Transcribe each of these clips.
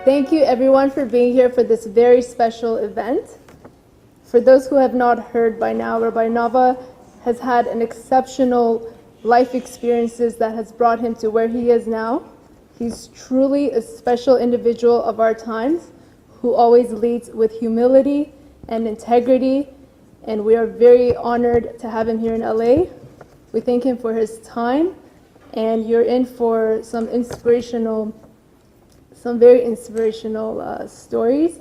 Thank you everyone for being here for this very special event. For those who have not heard by now, Rabbi Anava has had an exceptional life experiences that has brought him to where he is now. He's truly a special individual of our times who always leads with humility and integrity, and we are very honored to have him here in LA. We thank him for his time, and you're in for some very inspirational stories.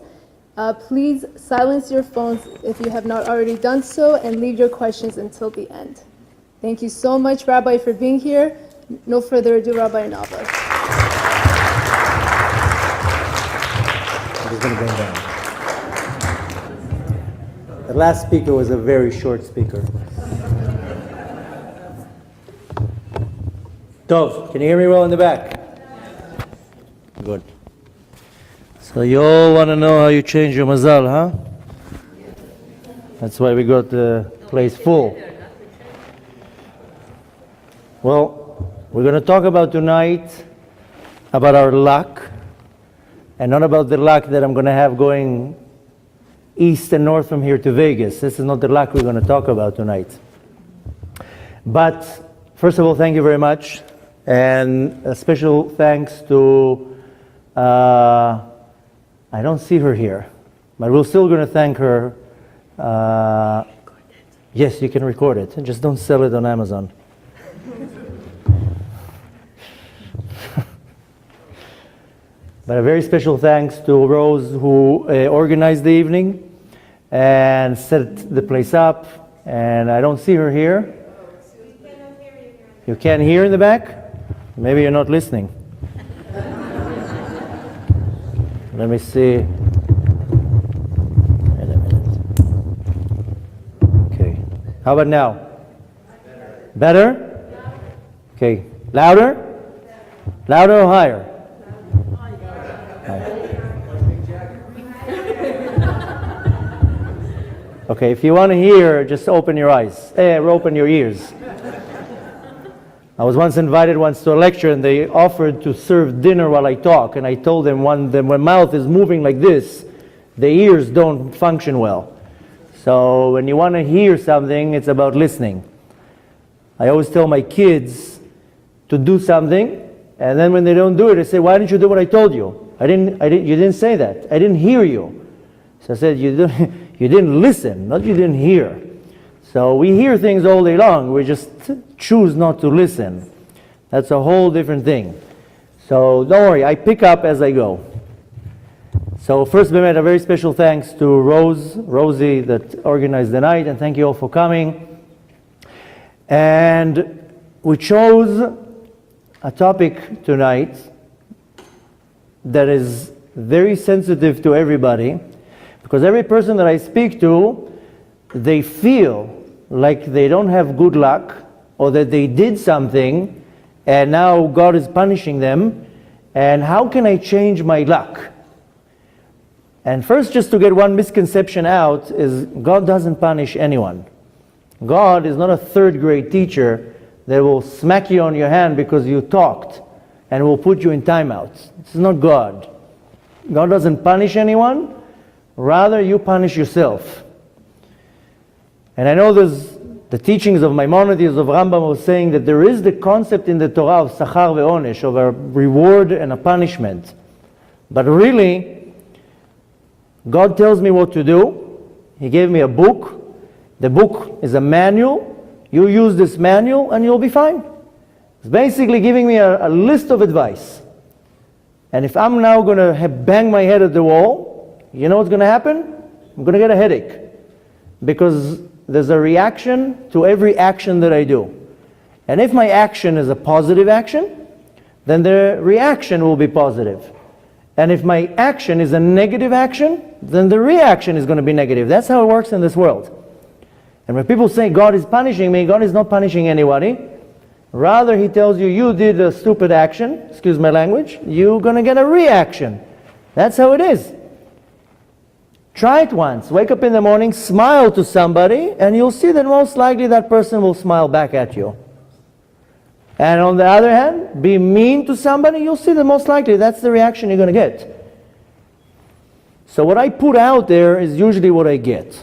Please silence your phones if you have not already done so, and leave your questions until the end. Thank you so much, Rabbi, for being here. No further ado, Rabbi Anava. I'm just going to bring down. The last speaker was a very short speaker. Tov, can you hear me well in the back? Good. So you all want to know how you change your Mazal, huh? That's why we got the place full. Well, we're going to talk about tonight about our luck, and not about the luck that I'm going to have going east and north from here to Vegas. This is not the luck we're going to talk about tonight. But first of all, thank you very much, and a special thanks to I don't see her here, but we're still going to thank her. Yes, you can record it, and just don't sell it on Amazon. But a very special thanks to Rose, who organized the evening and set the place up, and I don't see her here. You can't hear in the back? Maybe you're not listening. Let me see. Wait a minute. Okay. How about now? Better? Okay. Louder? Louder or higher? Okay, if you want to hear, just open your eyes. Open your ears. I was once invited to a lecture, and they offered to serve dinner while I talk, and I told them when my mouth is moving like this, the ears don't function well. So when you want to hear something, it's about listening. I always tell my kids to do something, and then when they don't do it, I say, "Why didn't you do what I told you? You didn't say that. I didn't hear you." So I said, you didn't listen, not you didn't hear. So we hear things all day long, we just choose not to listen. That's a whole different thing. So don't worry, I pick up as I go. So first, Bemet, a very special thanks to Rosie that organized the night, and thank you all for coming. And we chose a topic tonight that is very sensitive to everybody, because every person that I speak to, they feel like they don't have good luck, or that they did something and now God is punishing them, and how can I change my luck? And first, just to get one misconception out, is God doesn't punish anyone. God is not a third grade teacher that will smack you on your hand because you talked and will put you in timeouts. This is not God. God doesn't punish anyone, rather you punish yourself. And I know there's the teachings of Maimonides, of Rambam, was saying that there is the concept in the Torah of sachar ve'onesh, of a reward and a punishment. But really, God tells me what to do. He gave me a book. The book is a manual. You use this manual and you'll be fine. It's basically giving me a list of advice. And if I'm now going to bang my head at the wall, you know what's going to happen? I'm going to get a headache. Because there's a reaction to every action that I do. And if my action is a positive action, then the reaction will be positive. And if my action is a negative action, then the reaction is going to be negative. That's how it works in this world. And when people say God is punishing me, God is not punishing anybody. Rather, He tells you, you did a stupid action, excuse my language, you're going to get a reaction. That's how it is. Try it once. Wake up in the morning, smile to somebody, and you'll see that most likely that person will smile back at you. And on the other hand, be mean to somebody, you'll see that most likely that's the reaction you're going to get. So what I put out there is usually what I get.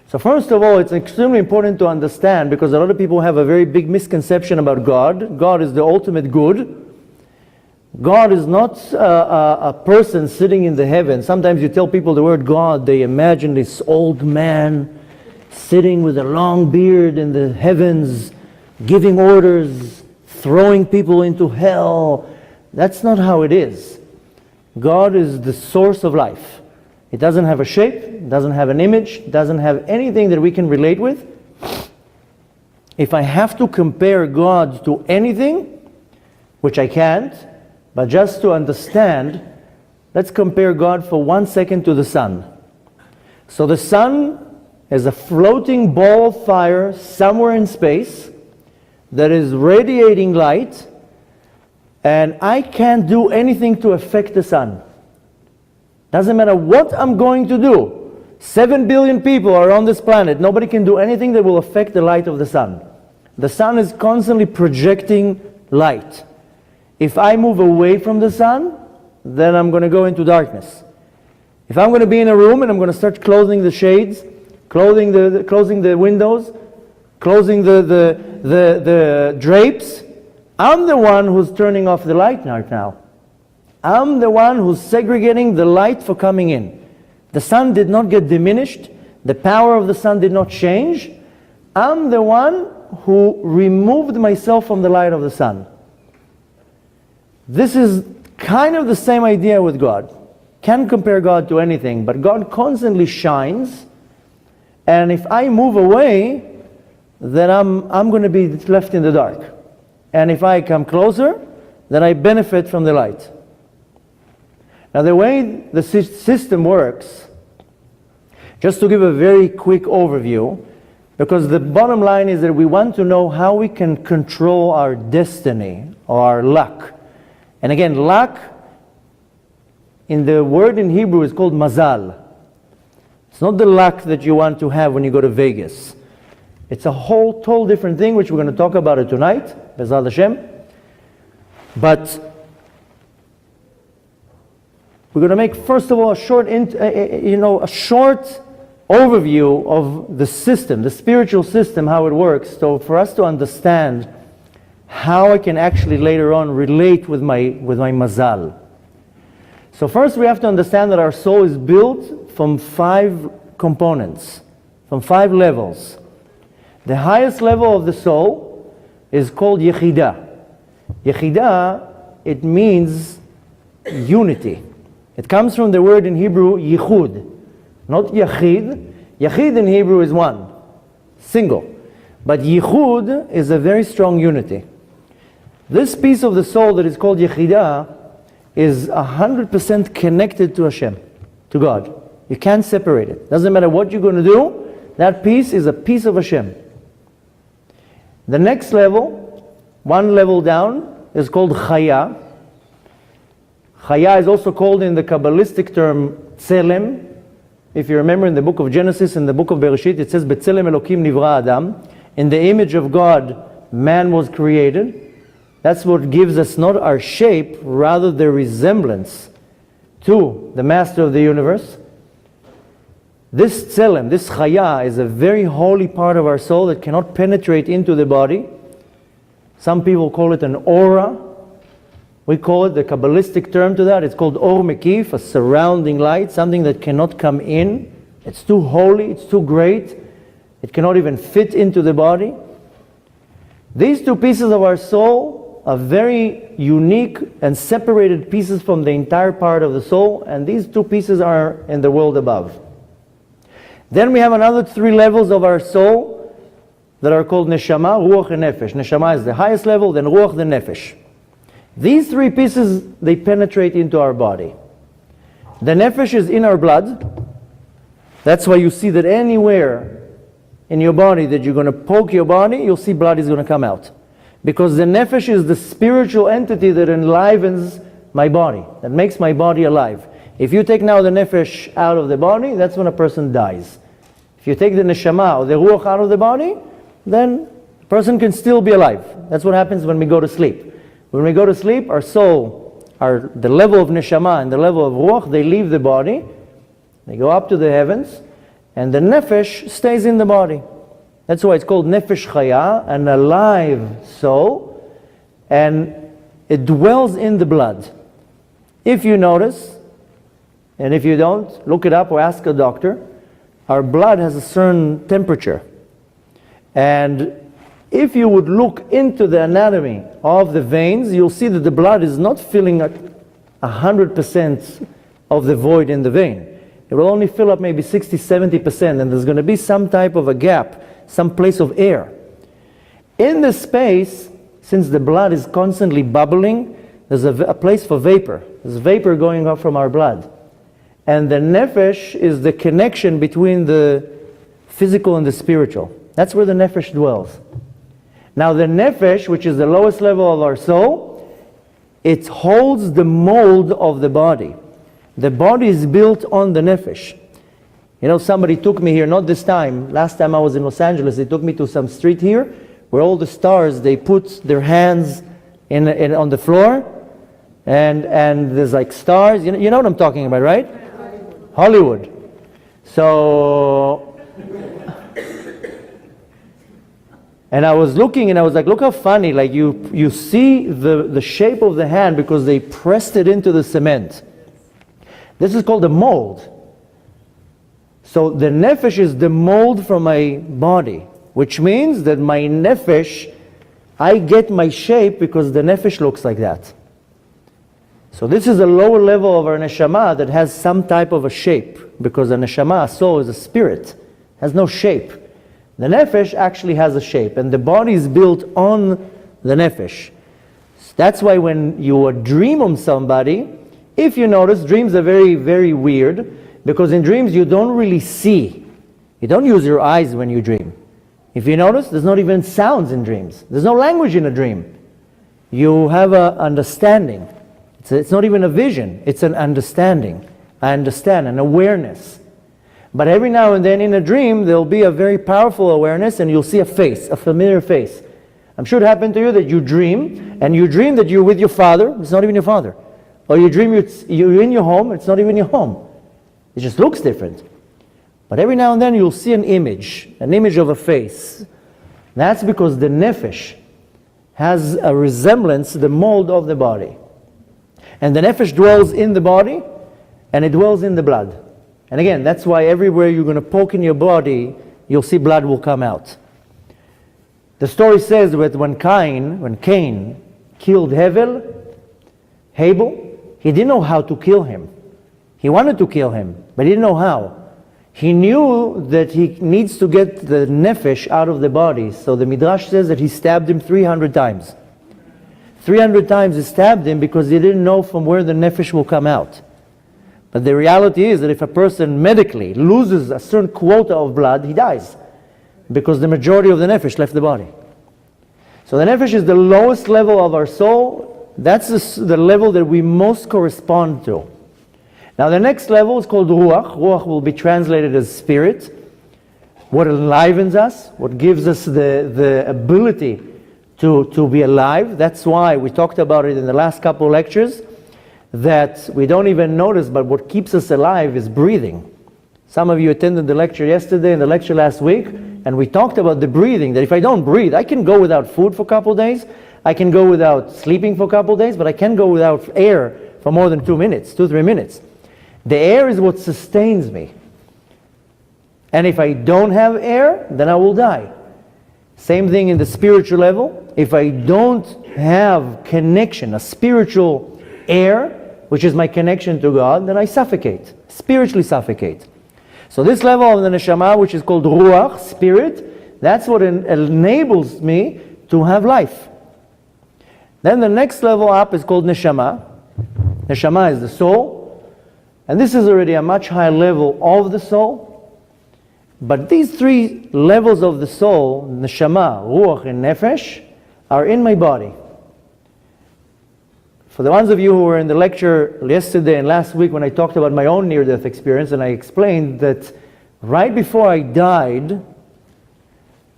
So first of all, it's extremely important to understand, because a lot of people have a very big misconception about God. God is the ultimate good. God is not a person sitting in the heavens. Sometimes you tell people the word God, they imagine this old man sitting with a long beard in the heavens, giving orders, throwing people into hell. That's not how it is. God is the source of life. It doesn't have a shape, it doesn't have an image, it doesn't have anything that we can relate with. If I have to compare God to anything, which I can't, but just to understand, let's compare God for 1 second to the sun. So the sun is a floating ball of fire somewhere in space that is radiating light, and I can't do anything to affect the sun. Doesn't matter what I'm going to do. 7 billion people are on this planet. Nobody can do anything that will affect the light of the sun. The sun is constantly projecting light. If I move away from the sun, then I'm going to go into darkness. If I'm going to be in a room and I'm going to start closing the shades, closing the windows, closing the drapes, I'm the one who's turning off the light right now. I'm the one who's segregating the light for coming in. The sun did not get diminished. The power of the sun did not change. I'm the one who removed myself from the light of the sun. This is kind of the same idea with God. Can't compare God to anything, but God constantly shines, and if I move away, then I'm going to be left in the dark. And if I come closer, then I benefit from the light. Now the way the system works, just to give a very quick overview, because the bottom line is that we want to know how we can control our destiny or our luck. And again, luck in the word in Hebrew is called Mazal. It's not the luck that you want to have when you go to Vegas. It's a whole total different thing, which we're going to talk about it tonight, Bezrat Hashem. But we're going to make, first of all, a short overview of the system, the spiritual system, how it works. So for us to understand how I can actually later on relate with my Mazal. So first we have to understand that our soul is built from 5 components, from 5 levels. The highest level of the soul is called Yechidah. Yechidah, it means unity. It comes from the word in Hebrew, Yichud, not Yachid. Yachid in Hebrew is one, single. But Yichud is a very strong unity. This piece of the soul that is called Yechidah is 100% connected to Hashem, to God. You can't separate it. Doesn't matter what you're going to do, that piece is a piece of Hashem. The next level, 1 level down, is called Chaya. Chaya is also called in the Kabbalistic term Tselem. If you remember in the book of Genesis, in the book of Bereshit, it says, B'Tselem Elokim Nivra Adam. In the image of God, man was created. That's what gives us not our shape, rather the resemblance to the master of the universe. This tselem, this chaya, is a very holy part of our soul that cannot penetrate into the body. Some people call it an aura. We call it, the Kabbalistic term to that, it's called or mekif, a surrounding light, something that cannot come in. It's too holy, it's too great. It cannot even fit into the body. These 2 pieces of our soul are very unique and separated pieces from the entire part of the soul, and these 2 pieces are in the world above. Then we have another 3 levels of our soul that are called Neshama, Ruach, and Nefesh. Neshama is the highest level, then Ruach, then Nefesh. These 3 pieces, they penetrate into our body. The Nefesh is in our blood. That's why you see that anywhere in your body that you're going to poke your body, you'll see blood is going to come out. Because the Nefesh is the spiritual entity that enlivens my body, that makes my body alive. If you take now the Nefesh out of the body, that's when a person dies. If you take the Neshama or the Ruach out of the body, then a person can still be alive. That's what happens when we go to sleep. When we go to sleep, our soul, are the level of neshama and the level of ruach, they leave the body, they go up to the heavens, and the nefesh stays in the body. That's why it's called nefesh chaya, an alive soul, and it dwells in the blood. If you notice, and if you don't, look it up or ask a doctor, our blood has a certain temperature. And if you would look into the anatomy of the veins, you'll see that the blood is not filling up 100% of the void in the vein. It will only fill up maybe 60-70%, and there's going to be some type of a gap, some place of air. In the space, since the blood is constantly bubbling, there's a place for vapor. There's vapor going up from our blood. And the nefesh is the connection between the physical and the spiritual. That's where the nefesh dwells. Now the nefesh, which is the lowest level of our soul, it holds the mold of the body. The body is built on the nefesh. You know, somebody took me here, not this time, last time I was in Los Angeles, they took me to some street here, where all the stars, they put their hands on the floor, and there's like stars, you know what I'm talking about, right? Hollywood. So, and I was looking and I was like, look how funny, like you see the shape of the hand because they pressed it into the cement. This is called a mold. So the nefesh is the mold from my body, which means that my nefesh, I get my shape because the nefesh looks like that. So this is a lower level of our neshama that has some type of a shape, because a neshama, a soul, is a spirit, has no shape. The nefesh actually has a shape, and the body is built on the nefesh. That's why when you dream of somebody, if you notice, dreams are very, very weird, because in dreams you don't really see. You don't use your eyes when you dream. If you notice, there's not even sounds in dreams. There's no language in a dream. You have an understanding. It's not even a vision, it's an understanding. I understand, an awareness. But every now and then in a dream, there'll be a very powerful awareness and you'll see a face, a familiar face. I'm sure it happened to you that you dream, and you dream that you're with your father, it's not even your father. Or you dream you're in your home, it's not even your home. It just looks different. But every now and then you'll see an image of a face. That's because the nefesh has a resemblance to the mold of the body. And the nefesh dwells in the body, and it dwells in the blood. And again, that's why everywhere you're going to poke in your body, you'll see blood will come out. The story says that when Cain killed Abel, he didn't know how to kill him. He wanted to kill him, but he didn't know how. He knew that he needs to get the nefesh out of the body. So the Midrash says that he stabbed him 300 times. 300 times he stabbed him because he didn't know from where the nefesh will come out. But the reality is that if a person medically loses a certain quota of blood, he dies. Because the majority of the nefesh left the body. So the nefesh is the lowest level of our soul. That's the level that we most correspond to. Now the next level is called ruach. Ruach will be translated as spirit. What enlivens us, what gives us the ability to be alive. That's why we talked about it in the last couple of lectures, that we don't even notice, but what keeps us alive is breathing. Some of you attended the lecture yesterday and the lecture last week, and we talked about the breathing, that if I don't breathe, I can go without food for a couple of days, I can go without sleeping for a couple of days, but I can't go without air for more than 2 minutes, 2-3 minutes. The air is what sustains me. And if I don't have air, then I will die. Same thing in the spiritual level. If I don't have connection, a spiritual air, which is my connection to God, then I suffocate, spiritually suffocate. So this level of the neshama, which is called ruach, spirit, that's what enables me to have life. Then the next level up is called neshama. Neshama is the soul. And this is already a much higher level of the soul. But these three levels of the soul, neshama, ruach, and nefesh, are in my body. For the ones of you who were in the lecture yesterday and last week when I talked about my own near-death experience, and I explained that right before I died,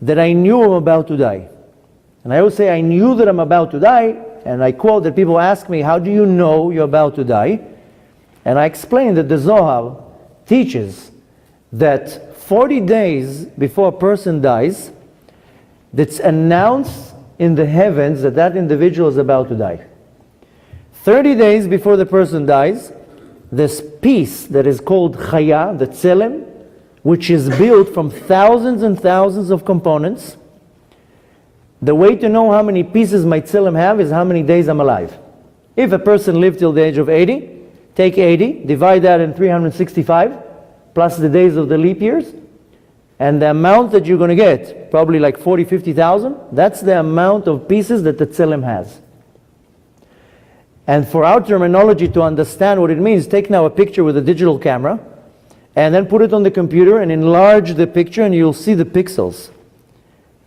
that I knew I'm about to die. And I always say I knew that I'm about to die And I quote that people ask me, how do you know you're about to die? And I explain that the Zohar teaches that 40 days before a person dies, it's announced in the heavens that that individual is about to die. 30 days before the person dies, this piece that is called Chaya, the Tselem, which is built from thousands and thousands of components. The way to know how many pieces my Tselem have is how many days I'm alive. If a person lived till the age of 80, take 80, divide that in 365, plus the days of the leap years, and the amount that you're going to get, probably like 40, 50,000, that's the amount of pieces that the Tselem has. And for our terminology to understand what it means, take now a picture with a digital camera, and then put it on the computer and enlarge the picture, and you'll see the pixels.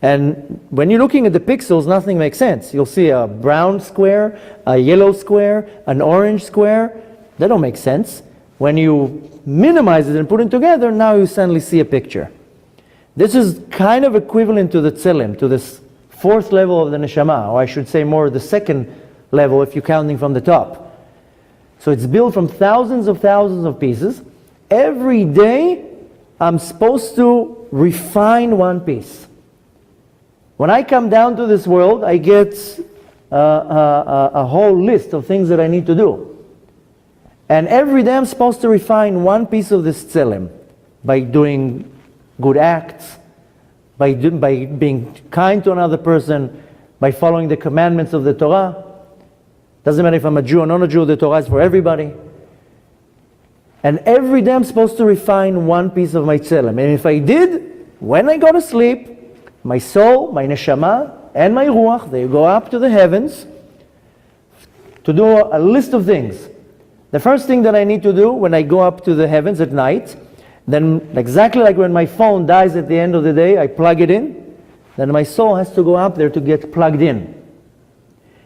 And when you're looking at the pixels, nothing makes sense. You'll see a brown square, a yellow square, an orange square. They don't make sense. When you minimize it and put it together, now you suddenly see a picture. This is kind of equivalent to the Tselem, to this fourth level of the Neshama, or I should say more the second level if you're counting from the top. So it's built from thousands of pieces. Every day I'm supposed to refine one piece. When I come down to this world, I get a whole list of things that I need to do. And every day I'm supposed to refine one piece of this Tselem by doing good acts, by being kind to another person, by following the commandments of the Torah. Doesn't matter if I'm a Jew or not a Jew, the Torah is for everybody. And every day I'm supposed to refine one piece of my Tselem. And if I did, when I go to sleep, my soul, my neshama, and my ruach, they go up to the heavens to do a list of things. The first thing that I need to do when I go up to the heavens at night, then exactly like when my phone dies at the end of the day, I plug it in, then my soul has to go up there to get plugged in.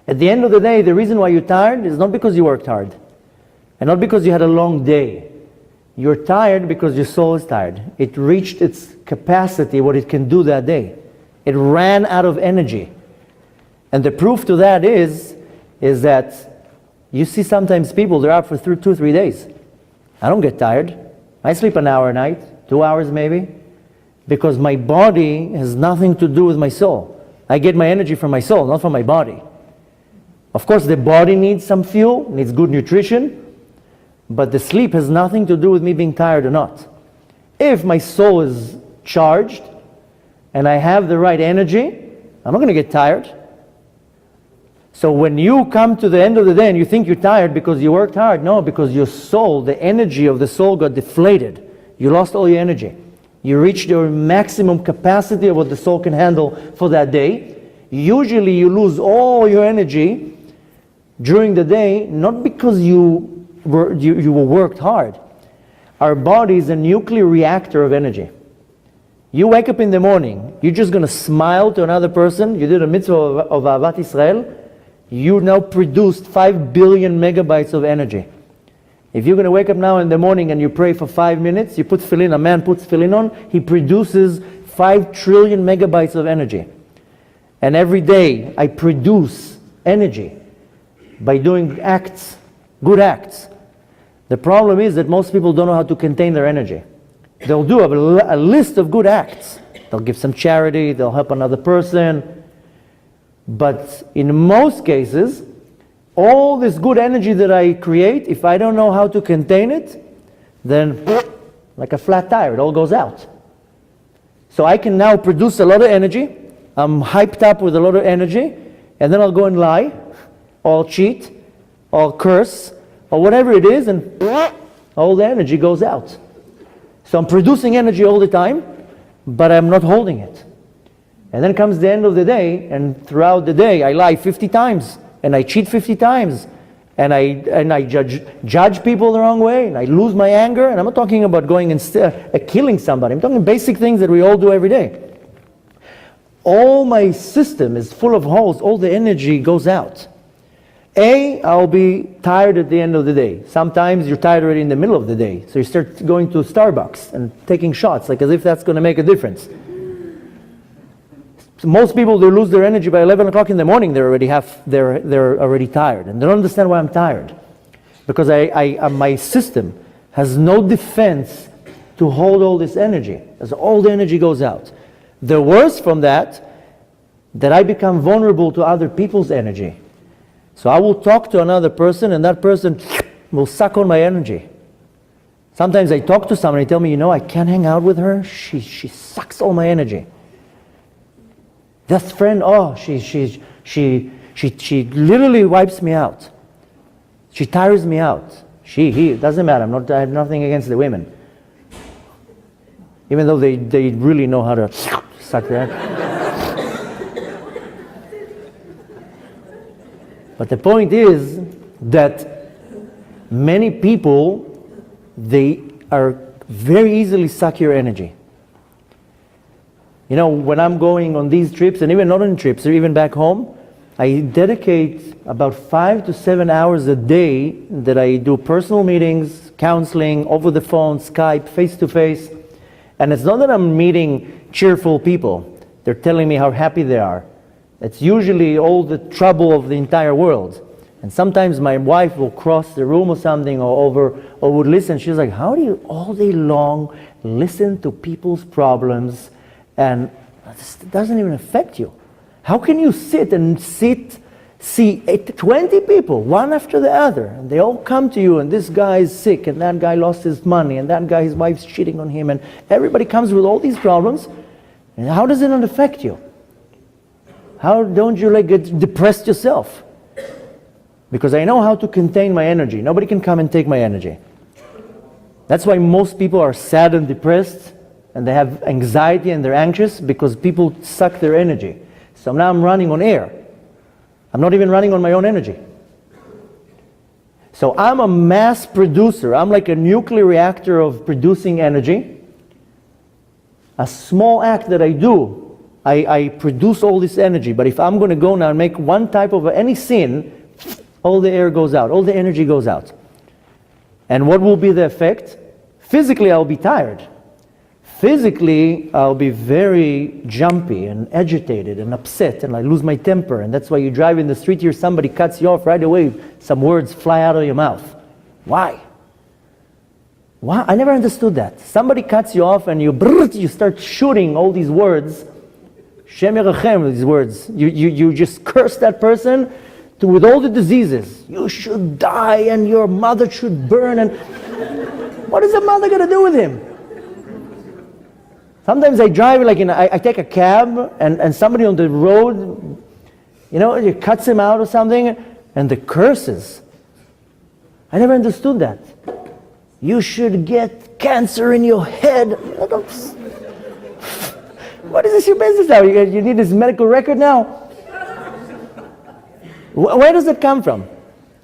At the end of the day, the reason why you're tired is not because you worked hard, and not because you had a long day. You're tired because your soul is tired. It reached its capacity, what it can do that day. It ran out of energy. And the proof to that is that you see sometimes people, they're out for 2-3 days. I don't get tired. I sleep an hour a night, 2 hours maybe, because my body has nothing to do with my soul. I get my energy from my soul, not from my body. Of course, the body needs some fuel, needs good nutrition, but the sleep has nothing to do with me being tired or not. If my soul is charged, and I have the right energy, I'm not going to get tired. So when you come to the end of the day and you think you're tired because you worked hard, no, because your soul, the energy of the soul got deflated. You lost all your energy. You reached your maximum capacity of what the soul can handle for that day. Usually you lose all your energy during the day, not because you worked hard. Our body is a nuclear reactor of energy. You wake up in the morning, you're just going to smile to another person, you did a mitzvah of Ahavat Israel, you now produced 5 billion megabytes of energy. If you're going to wake up now in the morning and you pray for 5 minutes, you put tefillin, a man puts tefillin on, he produces 5 trillion megabytes of energy. And every day I produce energy by doing acts, good acts. The problem is that most people don't know how to contain their energy. They'll do a list of good acts. They'll give some charity, they'll help another person. But in most cases, all this good energy that I create, if I don't know how to contain it, then like a flat tire, it all goes out. So I can now produce a lot of energy. I'm hyped up with a lot of energy, and then I'll go and lie, or I'll cheat, or I'll curse, or whatever it is, and all the energy goes out. So I'm producing energy all the time, but I'm not holding it. And then comes the end of the day, and throughout the day I lie 50 times, and I cheat 50 times, and I judge people the wrong way, and I lose my anger. And I'm not talking about going and killing somebody. I'm talking basic things that we all do every day. All my system is full of holes. All the energy goes out. I'll be tired at the end of the day. Sometimes you're tired already in the middle of the day. So you start going to Starbucks and taking shots, like as if that's going to make a difference. Most people, they lose their energy by 11 o'clock in the morning. They're already tired, and they don't understand why I'm tired, because my system has no defense to hold all this energy, as all the energy goes out. The worse from that I become vulnerable to other people's energy. So I will talk to another person, and that person will suck on my energy. Sometimes I talk to someone, they tell me, I can't hang out with her. She sucks all my energy. That friend, she literally wipes me out. She tires me out. He, it doesn't matter. I have nothing against the women. Even though they really know how to suck that. But the point is that many people, they are very easily suck your energy. When I'm going on these trips, and even not on trips, or even back home, I dedicate about 5 to 7 hours a day that I do personal meetings, counseling, over the phone, Skype, face-to-face. And it's not that I'm meeting cheerful people. They're telling me how happy they are. It's usually all the trouble of the entire world. And sometimes my wife will cross the room or something, or would listen. She's like, how do you all day long listen to people's problems, and it doesn't even affect you? How can you see 20 people, one after the other, and they all come to you, and this guy is sick, and that guy lost his money, and that guy, his wife's cheating on him, and everybody comes with all these problems, and how does it not affect you? How don't you get depressed yourself? Because I know how to contain my energy. Nobody can come and take my energy. That's why most people are sad and depressed, and they have anxiety and they're anxious, because people suck their energy. So now I'm running on air. I'm not even running on my own energy. So I'm a mass producer. I'm like a nuclear reactor of producing energy. A small act that I do, I produce all this energy. But if I'm going to go now and make one type of any sin, all the air goes out, all the energy goes out. And what will be the effect? Physically, I'll be tired. Physically, I'll be very jumpy and agitated and upset, and I lose my temper. And that's why you drive in the street here, somebody cuts you off right away, some words fly out of your mouth. Why? Why? I never understood that. Somebody cuts you off and you start shooting all these words. Shem Yerachem, these words. You just curse that person with all the diseases. You should die and your mother should burn. And what is the mother going to do with him? Sometimes I drive, I take a cab, and somebody on the road, it cuts him out or something, and the curses. I never understood that. You should get cancer in your head. What is this your business now? You need this medical record now? Where does it come from?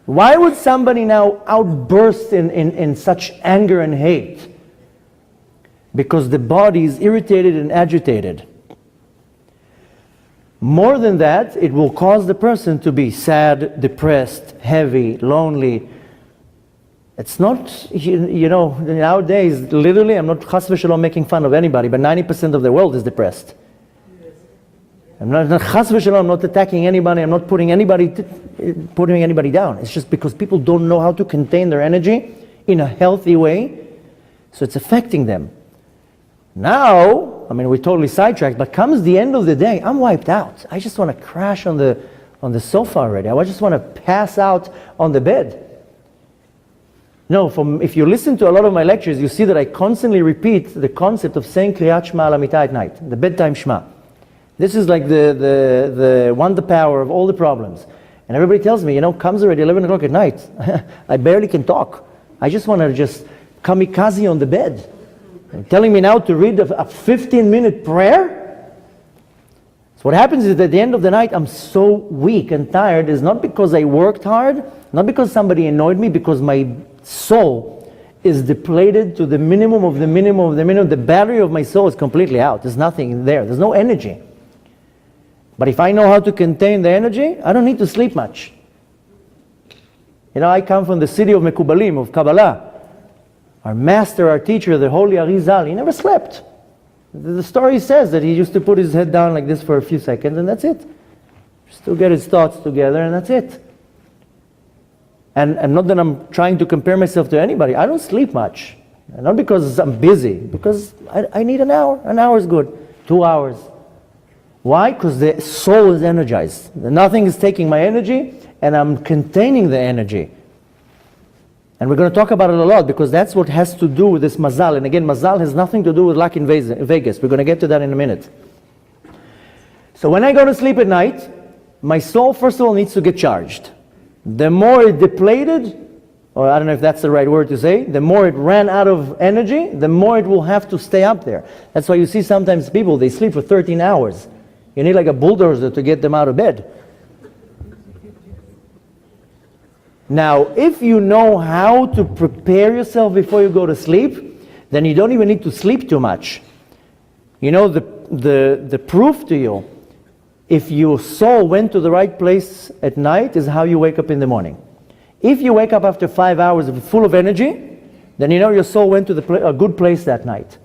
Why would somebody now outburst in such anger and hate? Because the body is irritated and agitated. More than that, it will cause the person to be sad, depressed, heavy, lonely. It's not, nowadays, literally, I'm not chas v'shalom making fun of anybody, but 90% of the world is depressed. I'm not chas v'shalom, I'm not attacking anybody, I'm not putting anybody down. It's just because people don't know how to contain their energy in a healthy way, so it's affecting them. Now, we're totally sidetracked, but comes the end of the day, I'm wiped out. I just want to crash on the sofa already. I just want to pass out on the bed. If you listen to a lot of my lectures, you see that I constantly repeat the concept of saying Kriyat Shema al Amita at night, the bedtime Shema. This is like the wonder power of all the problems. And everybody tells me, comes already 11 o'clock at night. I barely can talk. I just want to just kamikaze on the bed. And telling me now to read a 15-minute prayer? So what happens is that at the end of the night, I'm so weak and tired. It's not because I worked hard, not because somebody annoyed me, because my soul is depleted to the minimum of the minimum of the minimum. The battery of my soul is completely out. There's nothing there. There's no energy. But if I know how to contain the energy, I don't need to sleep much. I come from the city of Mekubalim, of Kabbalah. Our master, our teacher, the holy Arizal, he never slept. The story says that he used to put his head down like this for a few seconds, and that's it. Just to get his thoughts together, and that's it. And not that I'm trying to compare myself to anybody. I don't sleep much. And not because I'm busy, because I need an hour. An hour is good. 2 hours. Why? Because the soul is energized. Nothing is taking my energy, and I'm containing the energy. And we're going to talk about it a lot, because that's what has to do with this Mazal. And again, Mazal has nothing to do with luck in Vegas. We're going to get to that in a minute. So when I go to sleep at night, my soul, first of all, needs to get charged. The more it depleted, or I don't know if that's the right word to say, the more it ran out of energy, the more it will have to stay up there. That's why you see sometimes people, they sleep for 13 hours. You need like a bulldozer to get them out of bed. Now, if you know how to prepare yourself before you go to sleep, then you don't even need to sleep too much. You know, the proof to you, if your soul went to the right place at night, is how you wake up in the morning. If you wake up after 5 hours full of energy, then you know your soul went to a good place that night.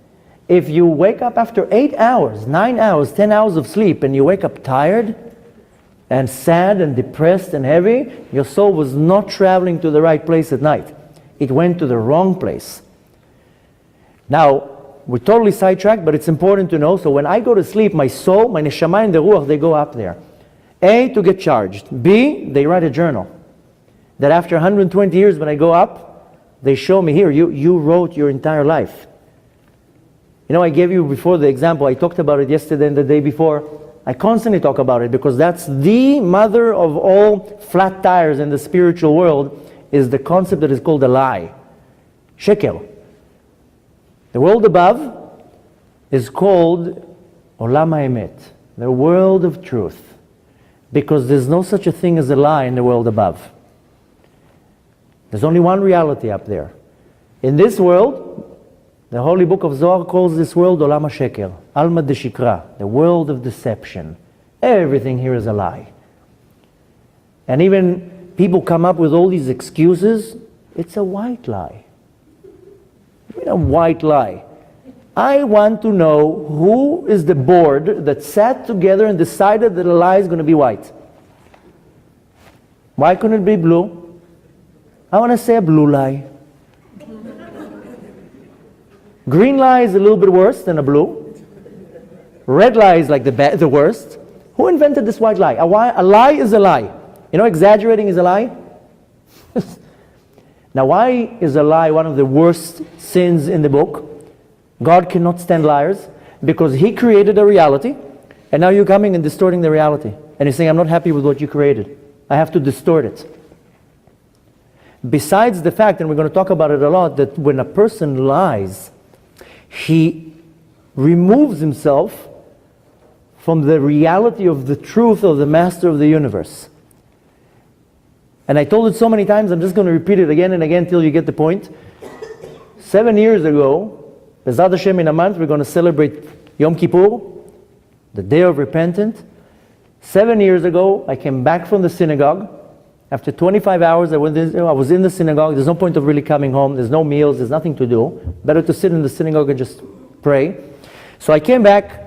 If you wake up after 8 hours, 9 hours, 10 hours of sleep, and you wake up tired and sad and depressed and heavy, your soul was not traveling to the right place at night. It went to the wrong place. Now, we're totally sidetracked, but it's important to know. So when I go to sleep, my soul, my neshama and the ruach, they go up there. A, to get charged. B, they write a journal. That after 120 years, when I go up, they show me, here, you wrote your entire life. You know, I gave you before the example, I talked about it yesterday and the day before. I constantly talk about it because that's the mother of all flat tires in the spiritual world, is the concept that is called a lie. Shekel. The world above is called Olam HaEmet, the world of truth, because there's no such a thing as a lie in the world above. There's only one reality up there. In this world, the Holy Book of Zohar calls this world Olam HaSheker, Alma Deshikra, the world of deception. Everything here is a lie. And even people come up with all these excuses. It's a white lie. A white lie. I want to know who is the board that sat together and decided that a lie is going to be white. Why couldn't it be blue? I want to say a blue lie. Green lie is a little bit worse than a blue. Red lie is like the worst. Who invented this white lie? A lie is a lie. You know, exaggerating is a lie. Now, why is a lie one of the worst sins in the book? God cannot stand liars, because He created a reality, and now you're coming and distorting the reality. And you're saying, I'm not happy with what you created. I have to distort it. Besides the fact, and we're going to talk about it a lot, that when a person lies, he removes himself from the reality of the truth of the Master of the universe. And I told it so many times, I'm just going to repeat it again and again till you get the point. 7 years ago, B'ezrat Hashem, in a month, we're going to celebrate Yom Kippur, the Day of Repentance. 7 years ago, I came back from the synagogue. After 25 hours, I was in the synagogue. There's no point of really coming home. There's no meals. There's nothing to do. Better to sit in the synagogue and just pray. So I came back.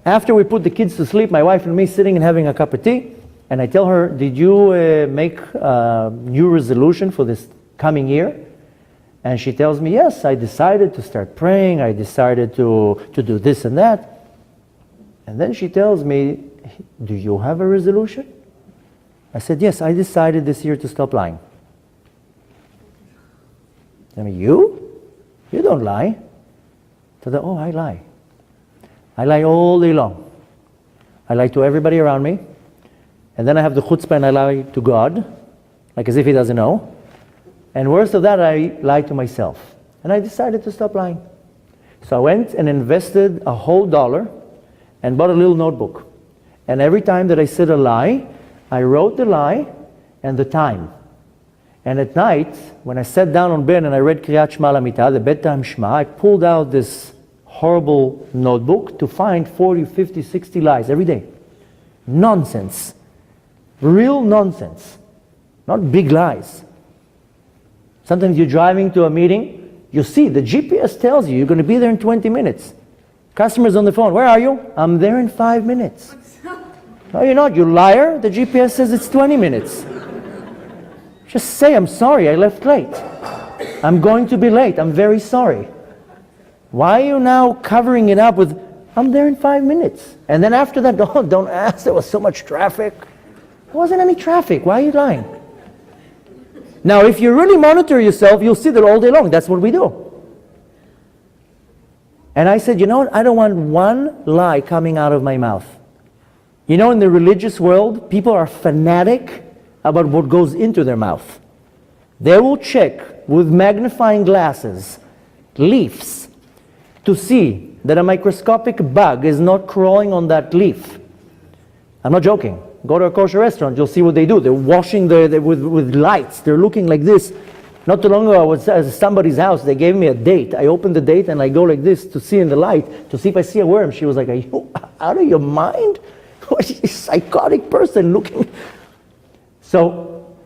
After we put the kids to sleep, my wife and me sitting and having a cup of tea. And I tell her, did you make a new resolution for this coming year? And she tells me, yes, I decided to start praying. I decided to do this and that. And then she tells me, do you have a resolution? I said, yes, I decided this year to stop lying. I mean, you? You don't lie. So that, oh, I lie. I lie all day long. I lie to everybody around me. And then I have the chutzpah and I lie to God, like as if He doesn't know. And worse of that, I lie to myself. And I decided to stop lying. So I went and invested a whole $1 and bought a little notebook. And every time that I said a lie, I wrote the lie and the time. And at night, when I sat down on bed and I read Kriyat Shema L'Mitah, the bedtime Shema, I pulled out this horrible notebook to find 40, 50, 60 lies every day. Nonsense. Real nonsense. Not big lies. Sometimes you're driving to a meeting, you see, the GPS tells you you're going to be there in 20 minutes. Customer's on the phone. Where are you? I'm there in 5 minutes. No, you're not, you liar. The GPS says it's 20 minutes. Just say, I'm sorry, I left late. I'm going to be late. I'm very sorry. Why are you now covering it up with, I'm there in 5 minutes? And then after that, don't ask, there was so much traffic. There wasn't any traffic. Why are you lying? Now, if you really monitor yourself, you'll see that all day long. That's what we do. And I said, you know what? I don't want one lie coming out of my mouth. You know, in the religious world, people are fanatic about what goes into their mouth. They will check with magnifying glasses, leaves, to see that a microscopic bug is not crawling on that leaf. I'm not joking. Go to a kosher restaurant, you'll see what they do. They're washing with lights. They're looking like this. Not too long ago, I was at somebody's house. They gave me a date. I opened the date and I go like this to see in the light, to see if I see a worm. She was like, are you out of your mind? What is this psychotic person looking? So,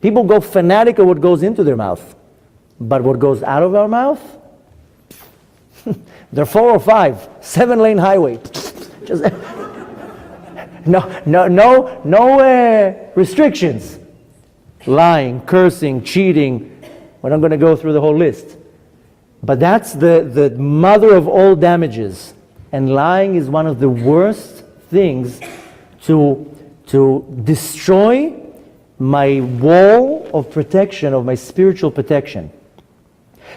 people go fanatic of what goes into their mouth. But what goes out of our mouth? They're 405, 7-lane highway. Just no restrictions. Lying, cursing, cheating. We're not going to go through the whole list. But that's the mother of all damages. And lying is one of the worst things to destroy my wall of protection, of my spiritual protection.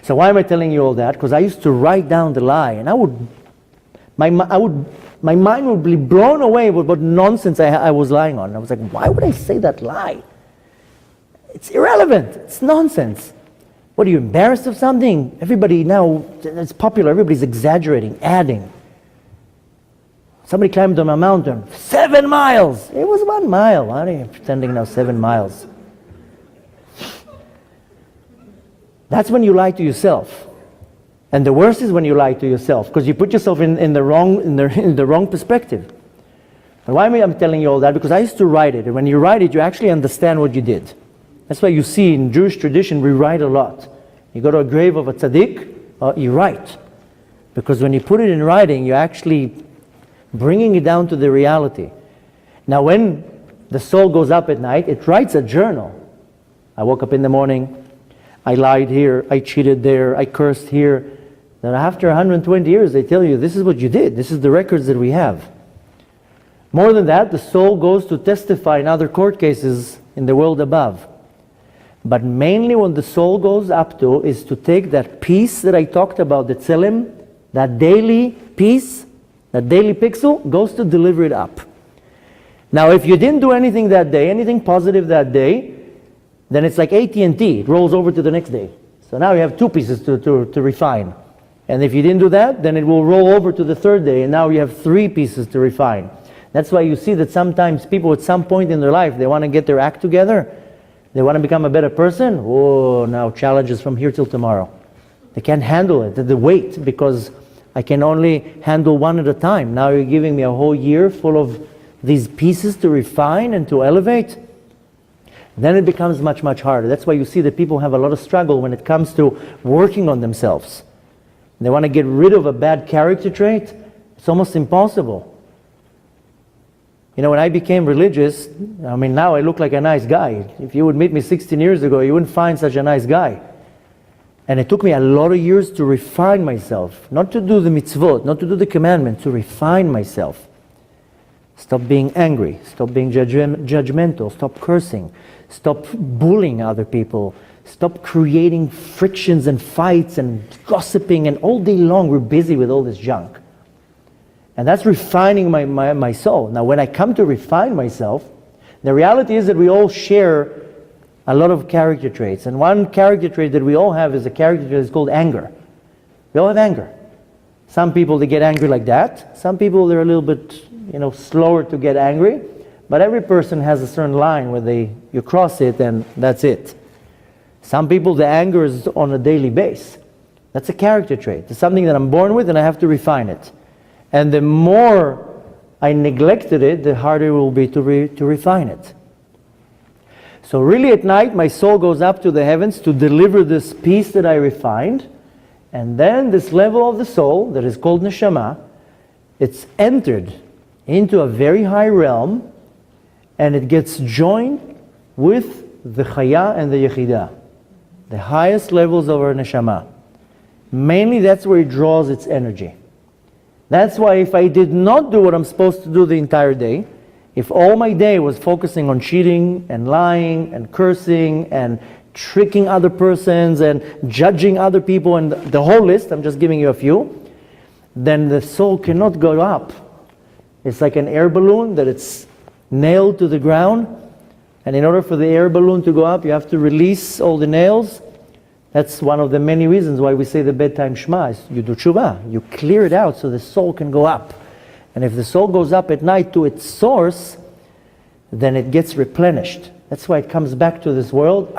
So why am I telling you all that? Because I used to write down the lie, and my mind would be blown away with what nonsense I was lying on. I was like, why would I say that lie? It's irrelevant. It's nonsense. What, are you embarrassed of something? Everybody now, it's popular, everybody's exaggerating, adding. Somebody climbed on a mountain, 7 miles. It was 1 mile. Why are you pretending now 7 miles? That's when you lie to yourself. And the worst is when you lie to yourself, because you put yourself in the wrong perspective. And why am I telling you all that? Because I used to write it, and when you write it, you actually understand what you did. That's why you see in Jewish tradition, we write a lot. You go to a grave of a tzaddik, you write. Because when you put it in writing, you're actually bringing it down to the reality. Now when the soul goes up at night, it writes a journal. I woke up in the morning, I lied here, I cheated there, I cursed here. Then after 120 years, they tell you, this is what you did. This is the records that we have. More than that, the soul goes to testify in other court cases in the world above. But mainly what the soul goes up to is to take that peace that I talked about, the tselem, that daily peace, that daily pixel, goes to deliver it up. Now if you didn't do anything that day, anything positive that day, then it's like AT&T, it rolls over to the next day. So now you have 2 pieces to refine. And if you didn't do that, then it will roll over to the 3rd day, and now you have 3 pieces to refine. That's why you see that sometimes people at some point in their life, they want to get their act together, they want to become a better person. Oh, now challenges from here till tomorrow. They can't handle it, the weight, because I can only handle one at a time. Now you're giving me a whole year full of these pieces to refine and to elevate. Then it becomes much, much harder. That's why you see that people have a lot of struggle when it comes to working on themselves. They want to get rid of a bad character trait. It's almost impossible. You know, when I became religious, I mean, now I look like a nice guy. If you would meet me 16 years ago, you wouldn't find such a nice guy. And it took me a lot of years to refine myself. Not to do the mitzvot, not to do the commandment, to refine myself. Stop being angry. Stop being judgmental. Stop cursing. Stop bullying other people. Stop creating frictions and fights and gossiping, and all day long we're busy with all this junk. And that's refining my soul. Now when I come to refine myself, the reality is that we all share a lot of character traits. And one character trait that we all have is a character trait that's called anger. We all have anger. Some people, they get angry like that. Some people, they're a little bit, slower to get angry. But every person has a certain line where you cross it and that's it. Some people, the anger is on a daily basis. That's a character trait. It's something that I'm born with and I have to refine it. And the more I neglected it, the harder it will be to refine it. So really at night, my soul goes up to the heavens to deliver this peace that I refined. And then this level of the soul, that is called neshama, it's entered into a very high realm, and it gets joined with the Chaya and the Yechidah, the highest levels of our neshama. Mainly that's where it draws its energy. That's why if I did not do what I'm supposed to do the entire day, if all my day was focusing on cheating and lying and cursing and tricking other persons and judging other people and the whole list, I'm just giving you a few, then the soul cannot go up. It's like an air balloon that it's nailed to the ground, and in order for the air balloon to go up, you have to release all the nails. That's one of the many reasons why we say the bedtime Shema is you do tshuva, you clear it out so the soul can go up. And if the soul goes up at night to its source, then it gets replenished. That's why it comes back to this world.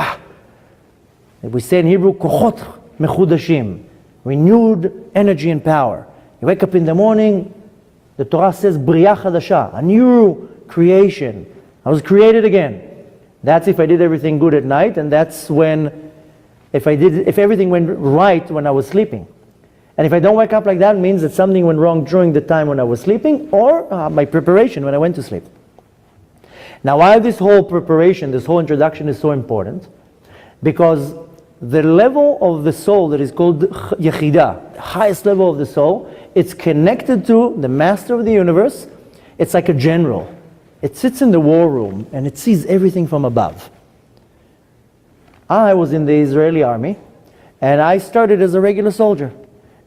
We say in Hebrew, kochot mechudashim, renewed energy and power. You wake up in the morning, the Torah says, Bria Chadasha, a new creation. I was created again. That's if I did everything good at night, and that's when, if everything went right when I was sleeping. And if I don't wake up like that, it means that something went wrong during the time when I was sleeping, or my preparation when I went to sleep. Now, why this whole preparation, this whole introduction is so important? Because the level of the soul that is called Yechidah, the highest level of the soul, it's connected to the master of the universe. It's like a general. It sits in the war room and it sees everything from above. I was in the Israeli army and I started as a regular soldier.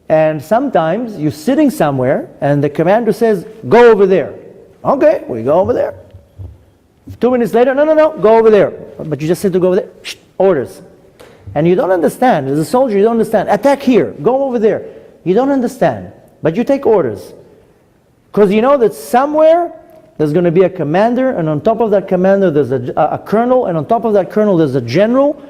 And sometimes you're sitting somewhere and the commander says, go over there. Okay, we go over there. 2 minutes later, no, go over there. But you just said to go over there. Shh, orders. And you don't understand. As a soldier, you don't understand. Attack here. Go over there. You don't understand. But you take orders. Because you know that somewhere there's going to be a commander, and on top of that commander there's a colonel, and on top of that colonel there's a general,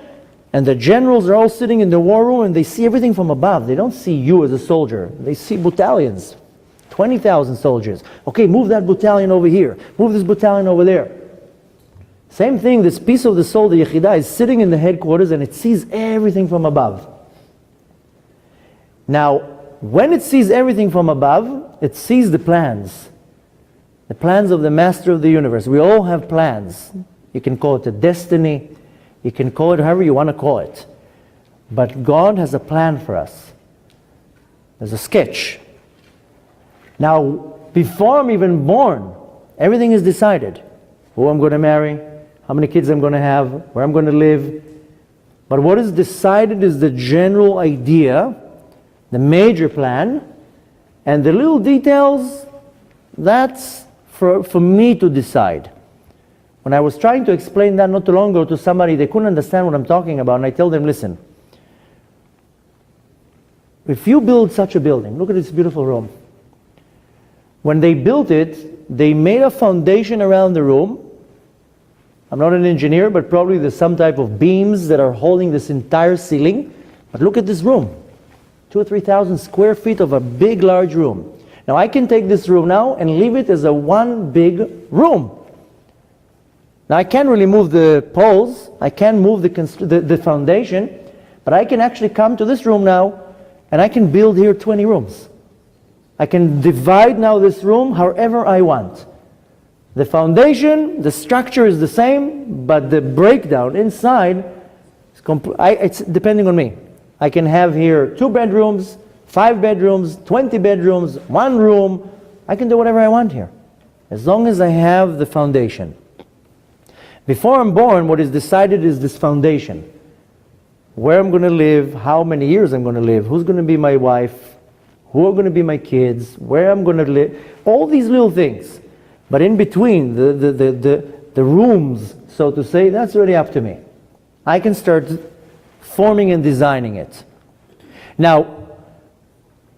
and the generals are all sitting in the war room and they see everything from above. They don't see you as a soldier. They see battalions, 20,000 soldiers. Okay, move that battalion over here. Move this battalion over there. Same thing, this piece of the soul, the Yechidah, is sitting in the headquarters and it sees everything from above. Now, when it sees everything from above, it sees the plans of the master of the universe. We all have plans. You can call it a destiny. You can call it however you want to call it. But God has a plan for us. There's a sketch. Now, before I'm even born, everything is decided. Who I'm going to marry, how many kids I'm going to have, where I'm going to live. But what is decided is the general idea, the major plan, and the little details, that's for me to decide. When I was trying to explain that not too long ago to somebody, they couldn't understand what I'm talking about, and I tell them, listen, if you build such a building, look at this beautiful room. When they built it, they made a foundation around the room. I'm not an engineer, but probably there's some type of beams that are holding this entire ceiling. But look at this room. 2,000 or 3,000 square feet of a big, large room. Now I can take this room now and leave it as a one big room. Now I can't really move the poles, I can't move the foundation, but I can actually come to this room now and I can build here 20 rooms. I can divide now this room however I want. The foundation, the structure is the same, but the breakdown inside is it's depending on me. I can have here 2 bedrooms, 5 bedrooms, 20 bedrooms, 1 room. I can do whatever I want here, as long as I have the foundation. Before I'm born, what is decided is this foundation. Where I'm going to live, how many years I'm going to live, who's going to be my wife, who are going to be my kids, where I'm going to live, all these little things. But in between, the rooms, so to say, that's really up to me. I can start forming and designing it. Now,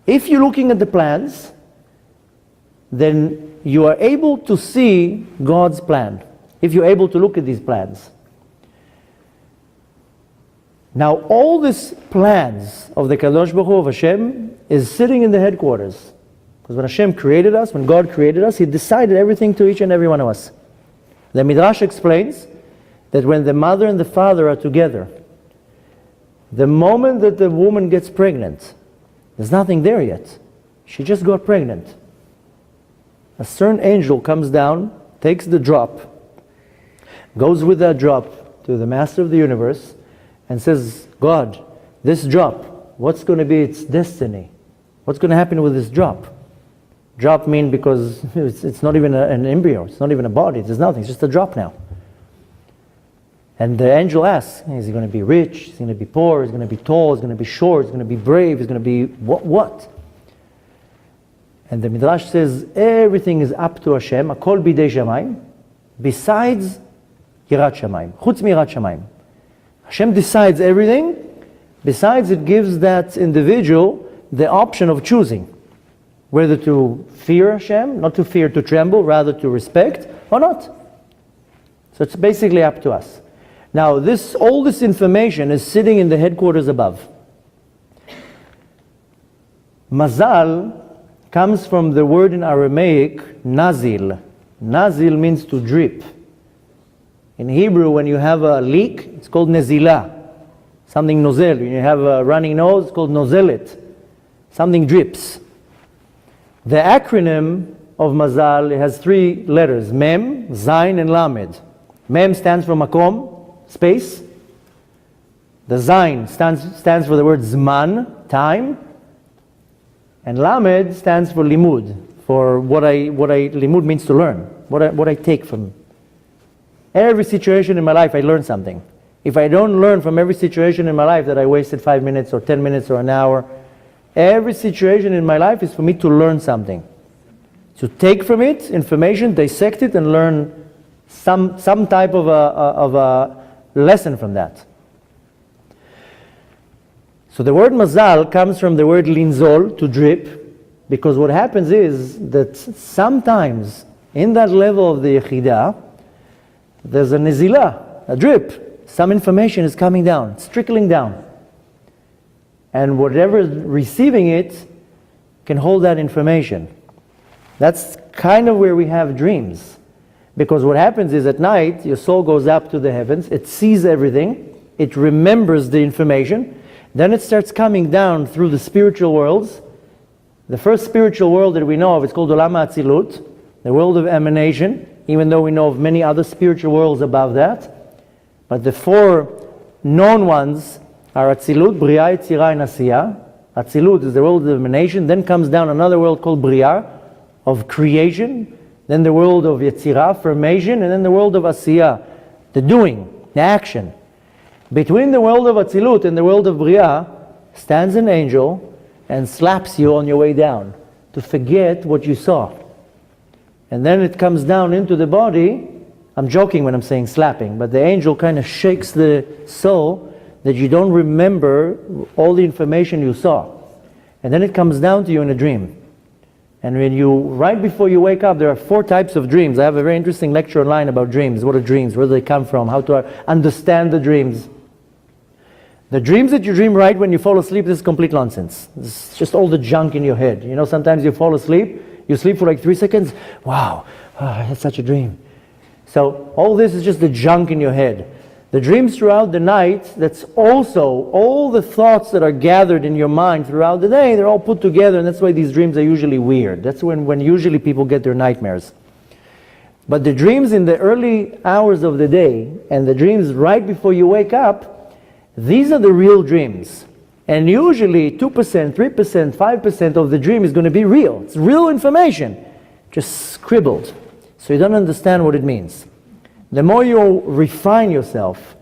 if you're looking at the plans, then you are able to see God's plan. If you're able to look at these plans. Now, all these plans of the Kadosh Baruch Hu of Hashem is sitting in the headquarters. Because when Hashem created us, when God created us, He decided everything to each and every one of us. The Midrash explains that when the mother and the father are together, the moment that the woman gets pregnant, there's nothing there yet. She just got pregnant. a certain angel comes down, takes the drop, goes with that drop to the Master of the universe, and says, God, this drop, what's going to be its destiny? What's going to happen with this drop? Drop mean because it's not even an embryo, it's not even a body, there's nothing, it's just a drop now. And the angel asks, is he going to be rich? Is he going to be poor? Is he going to be tall? Is he going to be short? Is he going to be brave? Is he going to be what? And the Midrash says, everything is up to Hashem, akol bidei shamayim, besides yirat shamayim, chutz mirat shamayim. Hashem decides everything, besides it gives that individual the option of choosing whether to fear Hashem, not to fear, to tremble, rather to respect, or not. So it's basically up to us. Now, all this information is sitting in the headquarters above. Mazal comes from the word in Aramaic, nazil. Nazil means to drip. In Hebrew, when you have a leak, it's called nezilah. Something nozel. When you have a running nose, it's called nozelet. Something drips. The acronym of Mazal has 3 letters, Mem, Zayin, and Lamed. Mem stands for Makom, space. The Zayin stands for the word Zman, time. And Lamed stands for Limud, for Limud means to learn, what I take from. Every situation in my life I learn something. If I don't learn from every situation in my life that I wasted 5 minutes or 10 minutes or an hour, every situation in my life is for me to learn something. To take from it information, dissect it, and learn some type of a lesson from that. So the word mazal comes from the word linzol, to drip, because what happens is that sometimes in that level of the yechidah, there's a nezilah, a drip. Some information is coming down, it's trickling down. And whatever is receiving it can hold that information. That's kind of where we have dreams. Because what happens is at night, your soul goes up to the heavens, it sees everything, it remembers the information, then it starts coming down through the spiritual worlds. The first spiritual world that we know of is called Olam HaAtzilut, the world of emanation, even though we know of many other spiritual worlds above that. But the 4 known ones are Atzilut, Bria, Yetzirah, and Asiyah. Atzilut is the world of emanation. Then comes down another world called Bria, of creation. Then the world of Yetzirah, formation. And then the world of Asiyah, the doing, the action. Between the world of Atzilut and the world of Bria stands an angel and slaps you on your way down to forget what you saw. And then it comes down into the body. I'm joking when I'm saying slapping, but the angel kind of shakes the soul that you don't remember all the information you saw. And then it comes down to you in a dream. And right before you wake up, there are 4 types of dreams. I have a very interesting lecture online about dreams. What are dreams? Where do they come from? How to understand the dreams. The dreams that you dream right when you fall asleep, this is complete nonsense. It's just all the junk in your head. You know, sometimes you fall asleep, you sleep for like 3 seconds. Wow, I had such a dream. So all this is just the junk in your head. The dreams throughout the night, that's also all the thoughts that are gathered in your mind throughout the day, they're all put together, and that's why these dreams are usually weird. That's when usually people get their nightmares. But the dreams in the early hours of the day, and the dreams right before you wake up, these are the real dreams. And usually 2%, 3%, 5% of the dream is going to be real. It's real information, just scribbled. So you don't understand what it means. The more you refine yourself,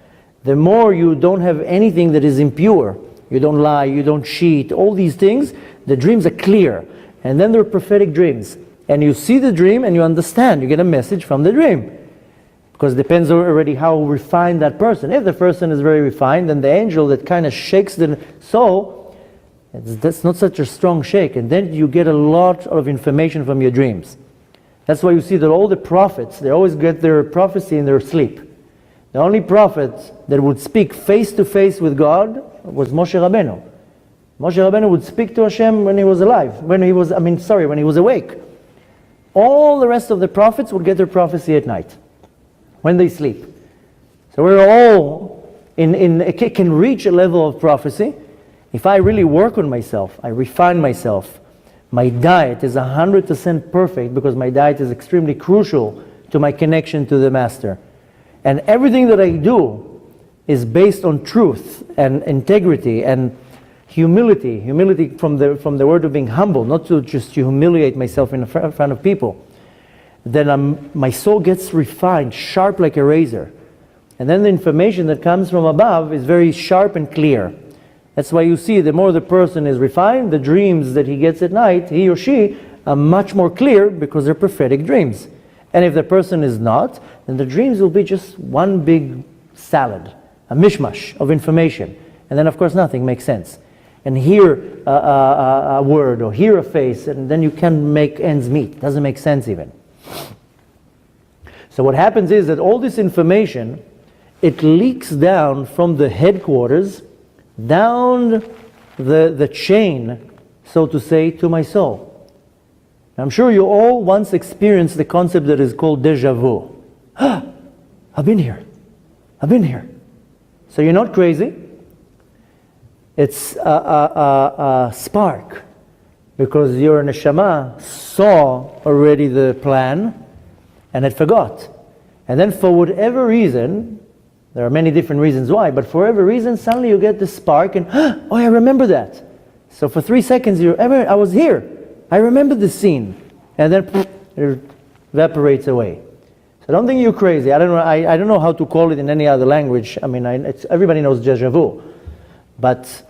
the more you don't have anything that is impure. You don't lie, you don't cheat, all these things, the dreams are clear. And then there are prophetic dreams. And you see the dream and you understand, you get a message from the dream. Because it depends already how refined that person. If the person is very refined, then the angel that kind of shakes the soul, that's not such a strong shake. And then you get a lot of information from your dreams. That's why you see that all the prophets, they always get their prophecy in their sleep. The only prophet that would speak face to face with God was Moshe Rabbeinu. Moshe Rabbeinu would speak to Hashem when he was alive, when he was awake. All the rest of the prophets would get their prophecy at night, when they sleep. So we're all can reach a level of prophecy. If I really work on myself, I refine myself, My diet is 100% perfect because my diet is extremely crucial to my connection to the Master. And everything that I do is based on truth and integrity and humility. Humility from the word of being humble, not to just humiliate myself in front of people. Then my soul gets refined, sharp like a razor. And then the information that comes from above is very sharp and clear. That's why you see the more the person is refined, the dreams that he gets at night, he or she, are much more clear because they're prophetic dreams. And if the person is not, then the dreams will be just one big salad, a mishmash of information. And then of course nothing makes sense. And hear a word or hear a face, and then you can't make ends meet. It doesn't make sense even. So what happens is that all this information, it leaks down from the headquarters down the chain, so to say, to my soul. I'm sure you all once experienced the concept that is called deja vu. I've been here. I've been here. So you're not crazy. It's a spark, because your neshama saw already the plan and it forgot. And then for whatever reason, there are many different reasons why, but for whatever reason, suddenly you get the spark and, oh, I remember that. So for 3 seconds, I was here. I remember the scene. And then it evaporates away. So I don't think you're crazy. I don't know how to call it in any other language. I mean, everybody knows deja vu. But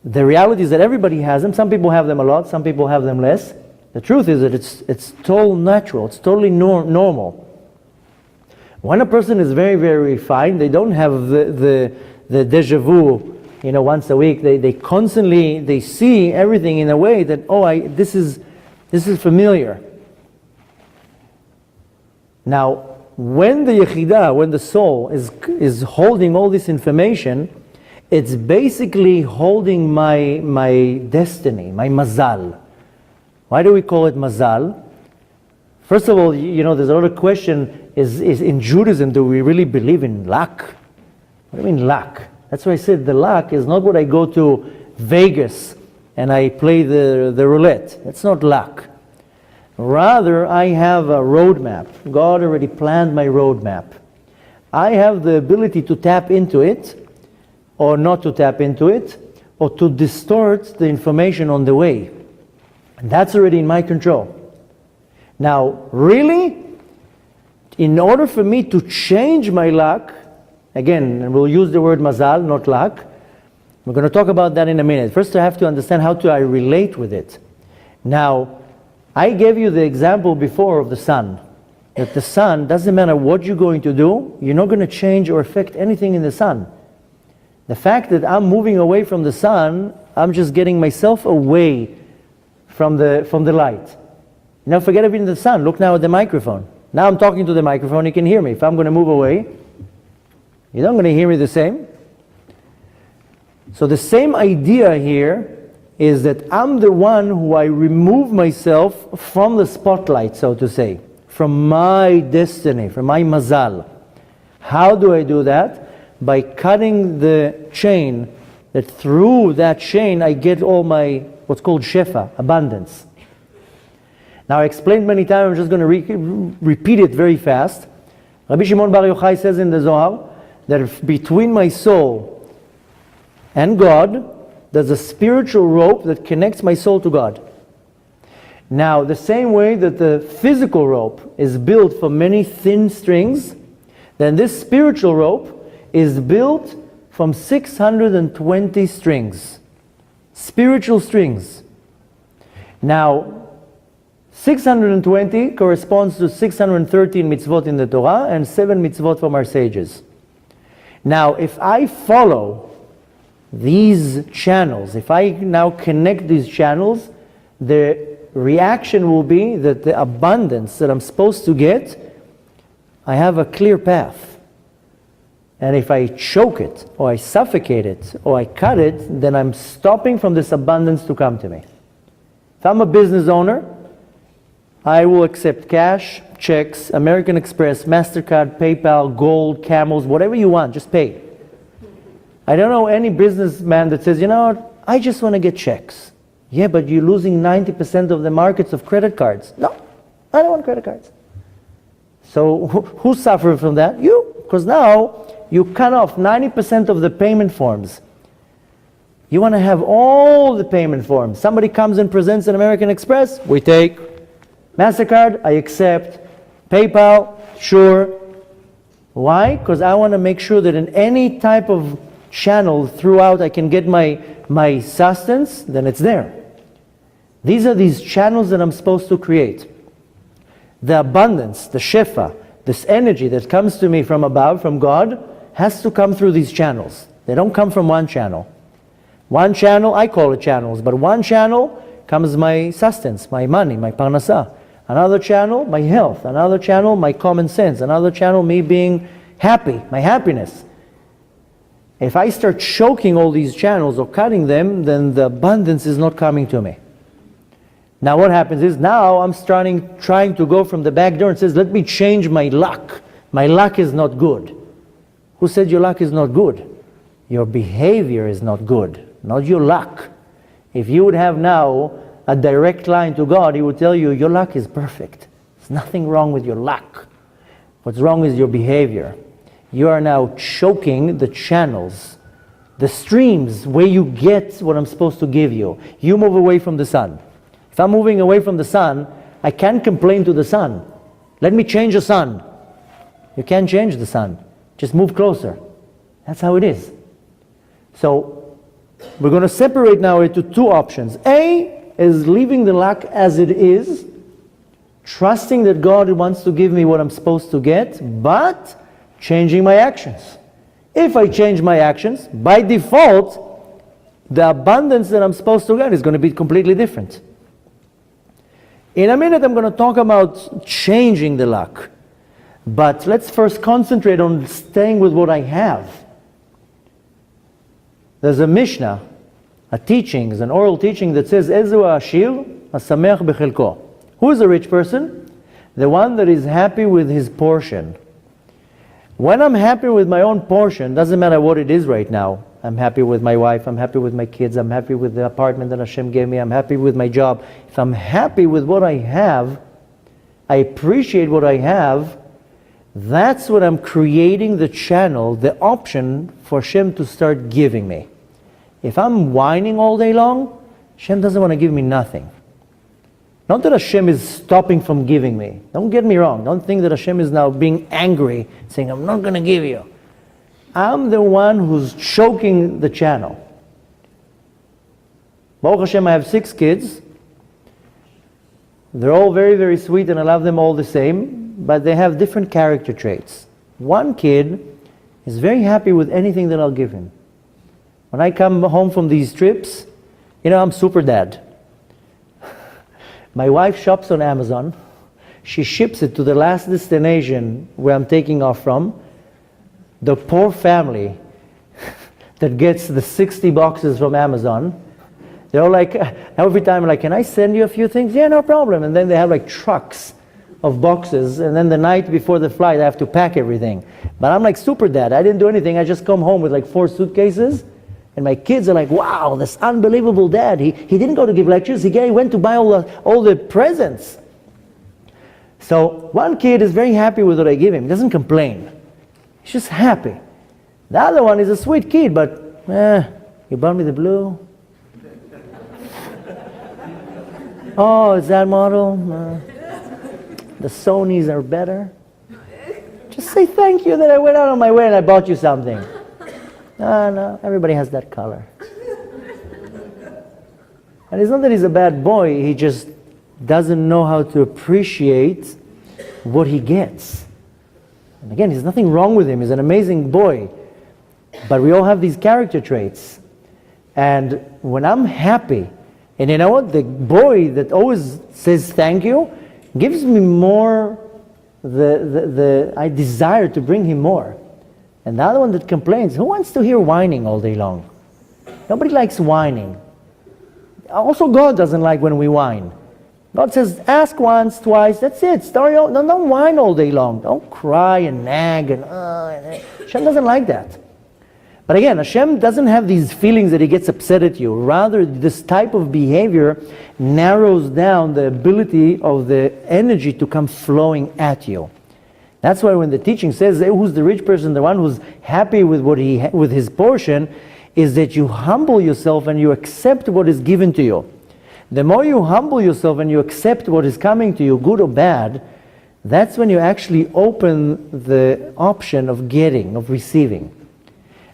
the reality is that everybody has them. Some people have them a lot, some people have them less. The truth is that it's totally natural, it's totally normal. When a person is very, very refined, they don't have the deja vu, once a week. They constantly see everything in a way that, this is familiar. Now, when the Yechidah, when the soul is holding all this information, it's basically holding my destiny, my Mazal. Why do we call it Mazal? First of all, there's a lot of question, is in Judaism, do we really believe in luck? What do you mean luck? That's why I said the luck is not what I go to Vegas and I play the roulette. That's not luck. Rather, I have a roadmap. God already planned my roadmap. I have the ability to tap into it, or not to tap into it, or to distort the information on the way. And that's already in my control. Now, really, in order for me to change my luck, again, and we'll use the word mazal, not luck, we're going to talk about that in a minute. First, I have to understand how I relate with it. Now, I gave you the example before of the sun. That the sun, doesn't matter what you're going to do, you're not going to change or affect anything in the sun. The fact that I'm moving away from the sun, I'm just getting myself away from the light. Now forget even the sun. Look now at the microphone. Now I'm talking to the microphone, you can hear me. If I'm going to move away, you're not going to hear me the same. So the same idea here is that I'm the one who I remove myself from the spotlight, so to say, from my destiny, from my mazal. How do I do that? By cutting the chain, that through that chain I get all my, what's called shefa, abundance. Now I explained many times, I'm just going to repeat it very fast. Rabbi Shimon Bar Yochai says in the Zohar that between my soul and God, there's a spiritual rope that connects my soul to God. Now, the same way that the physical rope is built from many thin strings, then this spiritual rope is built from 620 strings. Spiritual strings. Now, 620 corresponds to 613 mitzvot in the Torah and 7 mitzvot from our sages. Now, if I follow these channels, if I now connect these channels, the reaction will be that the abundance that I'm supposed to get, I have a clear path. And if I choke it, or I suffocate it, or I cut it, then I'm stopping from this abundance to come to me. If I'm a business owner, I will accept cash, checks, American Express, MasterCard, PayPal, gold, camels, whatever you want, just pay. I don't know any businessman that says, I just want to get checks. Yeah, but you're losing 90% of the markets of credit cards. No, I don't want credit cards. So who's suffering from that? You, because now you cut off 90% of the payment forms. You want to have all the payment forms. Somebody comes and presents an American Express, we take. MasterCard, I accept. PayPal, sure. Why? Because I want to make sure that in any type of channel throughout I can get my sustenance, then it's there. These are these channels that I'm supposed to create. The abundance, the shefa, this energy that comes to me from above, from God, has to come through these channels. They don't come from one channel. One channel, I call it channels, but one channel comes my sustenance, my money, my parnasa. Another channel, my health. Another channel, my common sense. Another channel, me being happy, my happiness. If I start choking all these channels or cutting them, then the abundance is not coming to me. Now what happens is, now I'm trying to go from the back door and says, let me change my luck. My luck is not good. Who said your luck is not good? Your behavior is not good, not your luck. If you would have now a direct line to God, He would tell you, your luck is perfect. There's nothing wrong with your luck. What's wrong is your behavior. You are now choking the channels, the streams where you get what I'm supposed to give you. You move away from the sun. If I'm moving away from the sun, I can't complain to the sun. Let me change the sun. You can't change the sun. Just move closer. That's how it is. So we're going to separate now into two options. A is leaving the luck as it is, trusting that God wants to give me what I'm supposed to get, but changing my actions. If I change my actions, by default, the abundance that I'm supposed to get is going to be completely different. In a minute, I'm going to talk about changing the luck. But let's first concentrate on staying with what I have. There's a Mishnah, a teaching, an oral teaching that says, Ezu ha'ashir ha'sameach bechelko. Who is a rich person? The one that is happy with his portion. When I'm happy with my own portion, doesn't matter what it is right now. I'm happy with my wife, I'm happy with my kids, I'm happy with the apartment that Hashem gave me, I'm happy with my job. If I'm happy with what I have, I appreciate what I have, that's what I'm creating the channel, the option for Hashem to start giving me. If I'm whining all day long, Hashem doesn't want to give me nothing. Not that Hashem is stopping from giving me. Don't get me wrong. Don't think that Hashem is now being angry, saying, I'm not going to give you. I'm the one who's choking the channel. Baruch Hashem, I have 6 kids. They're all very, very sweet and I love them all the same, but they have different character traits. One kid is very happy with anything that I'll give him. When I come home from these trips, I'm super dad. My wife shops on Amazon. She ships it to the last destination where I'm taking off from. The poor family that gets the 60 boxes from Amazon, they're all like, every time like, can I send you a few things? Yeah, no problem. And then they have like trucks of boxes, and then the night before the flight I have to pack everything. But I'm like super dad. I didn't do anything. I just come home with like 4 suitcases. And my kids are like, wow, this unbelievable dad. He didn't go to give lectures. He went to buy all the presents. So one kid is very happy with what I give him. He doesn't complain. He's just happy. The other one is a sweet kid, but, you bought me the blue? Oh, is that model? The Sonys are better. Just say thank you that I went out on my way and I bought you something. No, everybody has that color. And it's not that he's a bad boy, he just doesn't know how to appreciate what he gets. And again, there's nothing wrong with him, he's an amazing boy. But we all have these character traits. And when I'm happy, and you know what, the boy that always says thank you, gives me more, I desire to bring him more. And the other one that complains, who wants to hear whining all day long? Nobody likes whining. Also, God doesn't like when we whine. God says, ask once, twice, that's it. Don't whine all day long. Don't cry and nag and Hashem doesn't like that. But again, Hashem doesn't have these feelings that He gets upset at you. Rather, this type of behavior narrows down the ability of the energy to come flowing at you. That's why when the teaching says, who's the rich person, the one who's happy with with his portion, is that you humble yourself and you accept what is given to you. The more you humble yourself and you accept what is coming to you, good or bad, that's when you actually open the option of getting, of receiving.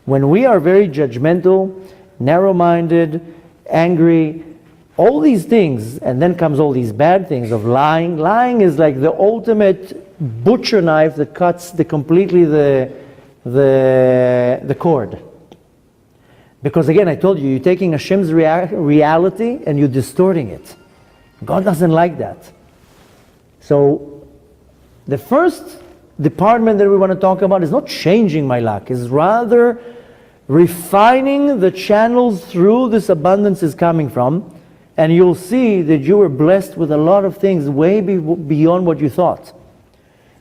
When we are very judgmental, narrow-minded, angry, all these things, and then comes all these bad things of lying. Lying is like the ultimate butcher knife that cuts completely the cord. Because again, I told you, you're taking Hashem's reality and you're distorting it. God doesn't like that. So, the first department that we want to talk about is not changing my luck, is rather refining the channels through this abundance is coming from, and you'll see that you were blessed with a lot of things way beyond what you thought.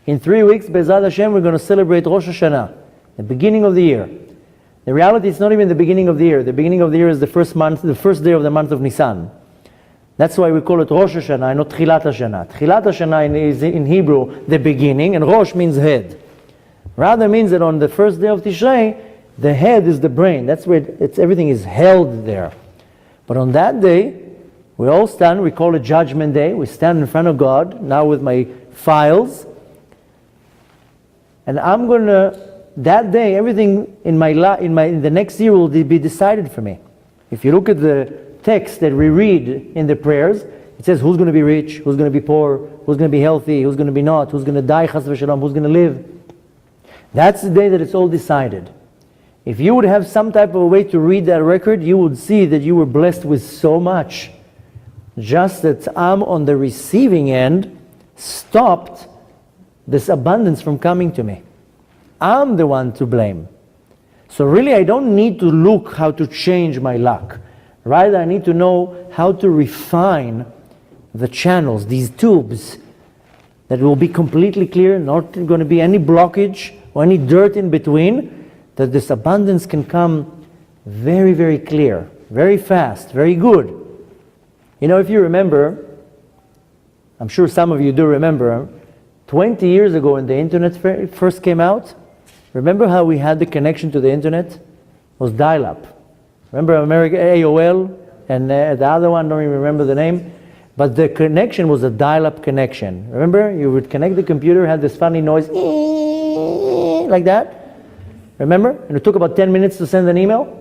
In 3 weeks, Be'ezrat Hashem, we're going to celebrate Rosh Hashanah, the beginning of the year. The reality, it's not even the beginning of the year. The beginning of the year is the first day of the month of Nisan. That's why we call it Rosh Hashanah, not Tchilat Hashanah. Tchilat Hashanah is in Hebrew the beginning, and Rosh means head. Rather means that on the first day of Tishrei, the head is the brain. That's where everything is held there. But on that day, we all stand. We call it Judgment Day. We stand in front of God now with my files, and I'm going to. That day, everything in the next year will be decided for me. If you look at the text that we read in the prayers, it says who's going to be rich, who's going to be poor, who's going to be healthy, who's going to be not, who's going to die, chas v'shalom, who's going to live. That's the day that it's all decided. If you would have some type of a way to read that record, you would see that you were blessed with so much. Just that I'm on the receiving end, stopped this abundance from coming to me. I'm the one to blame. So really, I don't need to look how to change my luck. Rather, I need to know how to refine the channels, these tubes, that will be completely clear, not going to be any blockage or any dirt in between, that this abundance can come very, very clear, very fast, very good. You know, if you remember, I'm sure some of you do remember, 20 years ago when the internet first came out, remember how we had the connection to the internet? It was dial-up. Remember AOL and the other one, don't even remember the name. But the connection was a dial-up connection. Remember? You would connect the computer, had this funny noise, like that. Remember? And it took about 10 minutes to send an email.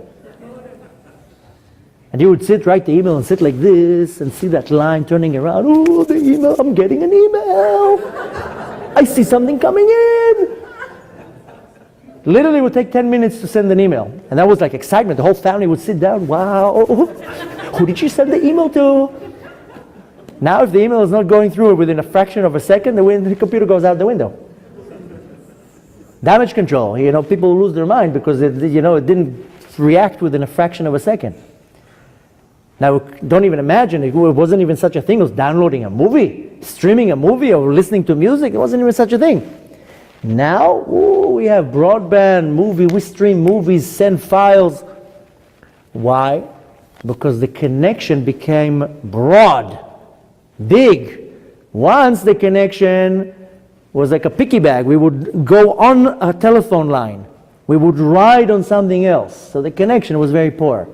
And you would write the email and sit like this and see that line turning around. Oh, the email, I'm getting an email. I see something coming in. Literally, it would take 10 minutes to send an email. And that was like excitement. The whole family would sit down. Wow, who did you send the email to? Now, if the email is not going through within a fraction of a second, the computer goes out the window. Damage control. You know, people lose their mind because it didn't react within a fraction of a second. Now, don't even imagine, it wasn't even such a thing as downloading a movie, streaming a movie, or listening to music. It wasn't even such a thing. Now, we have broadband, we stream movies, send files. Why? Because the connection became broad, big. Once the connection was like a picky bag. We would go on a telephone line. We would ride on something else. So the connection was very poor.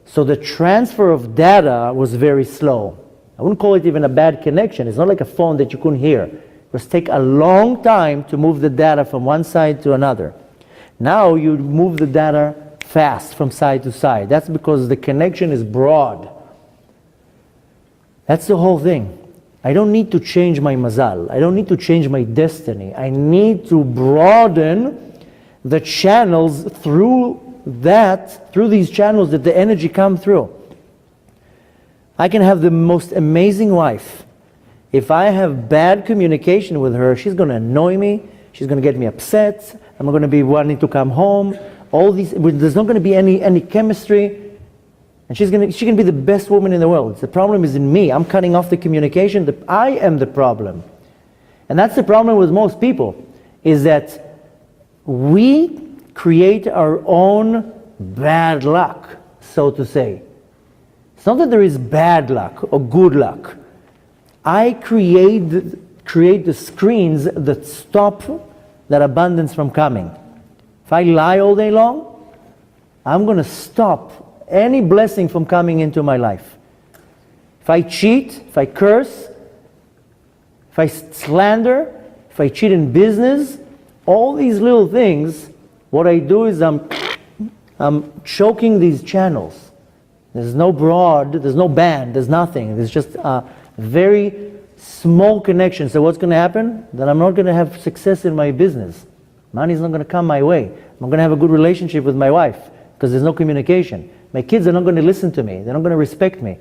So the transfer of data was very slow. I wouldn't call it even a bad connection. It's not like a phone that you couldn't hear. It was take a long time to move the data from one side to another. Now you move the data fast from side to side. That's because the connection is broad. That's the whole thing. I don't need to change my mazal. I don't need to change my destiny. I need to broaden the channels through these channels that the energy come through. I can have the most amazing wife. If I have bad communication with her, she's going to annoy me. She's going to get me upset. I'm going to be wanting to come home. There's not going to be any chemistry. And she can be the best woman in the world. The problem is in me. I'm cutting off the communication. I am the problem. And that's the problem with most people, is that we create our own bad luck, so to say. It's not that there is bad luck or good luck. I create the screens that stop that abundance from coming. If I lie all day long, I'm going to stop any blessing from coming into my life. If I cheat, if I curse, if I slander, if I cheat in business, all these little things, what I do is I'm choking these channels. There's no broad, there's no band, there's nothing. There's just a very small connection. So what's going to happen? Then I'm not going to have success in my business. Money's not going to come my way. I'm not going to have a good relationship with my wife because there's no communication. My kids are not going to listen to me. They're not going to respect me.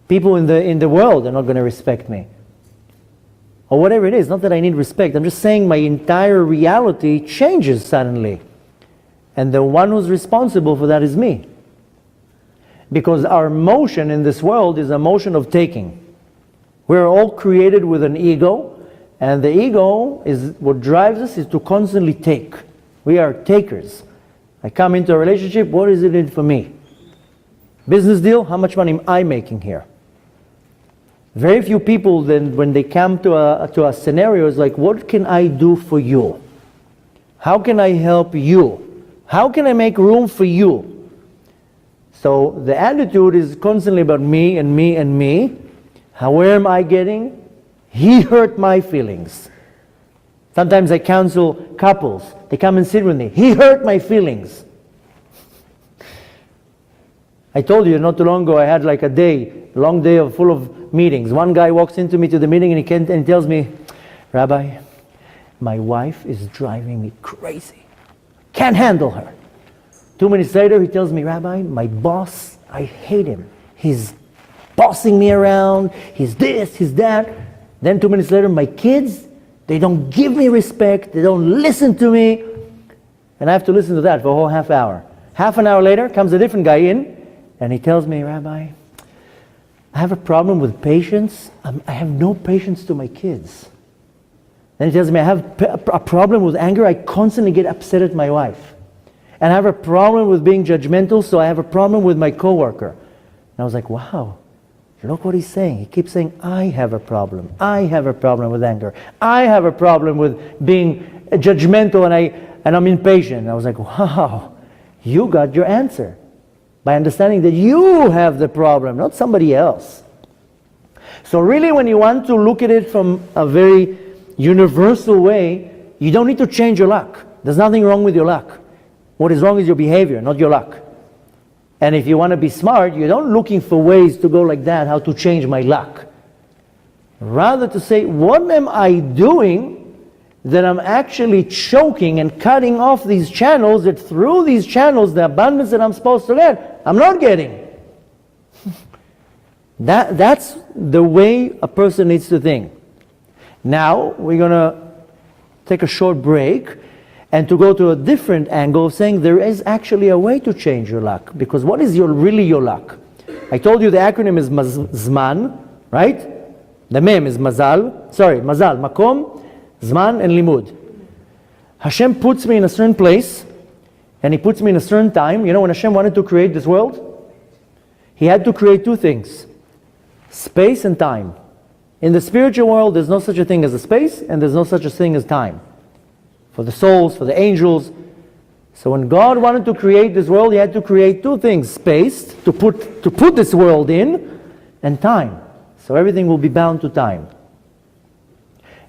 People in the world are not going to respect me. Or whatever it is. Not that I need respect. I'm just saying my entire reality changes suddenly. And the one who's responsible for that is me. Because our motion in this world is a motion of taking. We're all created with an ego, and the ego is what drives us is to constantly take. We are takers. I come into a relationship, what is it in for me? Business deal, how much money am I making here? Very few people then, when they come to a scenario, is like, what can I do for you? How can I help you? How can I make room for you? So the attitude is constantly about me and me and me. Where am I getting? He hurt my feelings. Sometimes I counsel couples. They come and sit with me. He hurt my feelings. I told you not too long ago I had like a long day full of meetings. One guy walks into me to the meeting and he tells me, Rabbi, my wife is driving me crazy. Can't handle her. 2 minutes later he tells me, Rabbi, my boss, I hate him. He's bossing me around. He's this, he's that. Then 2 minutes later, my kids, they don't give me respect. They don't listen to me. And I have to listen to that for a whole half hour. Half an hour later comes a different guy in and he tells me, Rabbi, I have a problem with patience. I have no patience to my kids. Then he tells me, I have a problem with anger. I constantly get upset at my wife. And I have a problem with being judgmental, so I have a problem with my coworker. And I was like, wow, look what he's saying. He keeps saying, I have a problem. I have a problem with anger. I have a problem with being judgmental and I'm impatient. And I was like, wow, you got your answer. By understanding that you have the problem, not somebody else. So really when you want to look at it from a very universal way, you don't need to change your luck. There's nothing wrong with your luck. What is wrong is your behavior, not your luck. And if you want to be smart, you're not looking for ways to go like that, how to change my luck. Rather to say, what am I doing that I'm actually choking and cutting off these channels, that through these channels, the abundance that I'm supposed to get, I'm not getting. That's the way a person needs to think. Now, we're going to take a short break and to go to a different angle of saying there is actually a way to change your luck. Because what is really your luck? I told you the acronym is Zman, right? The mem is Mazal, Makom, Zman, and Limud. Hashem puts me in a certain place, and He puts me in a certain time. You know, when Hashem wanted to create this world, He had to create two things, space and time. In the spiritual world, there's no such a thing as a space, and there's no such a thing as time. For the souls, for the angels. So when God wanted to create this world, He had to create two things, space, to put this world in, and time. So everything will be bound to time.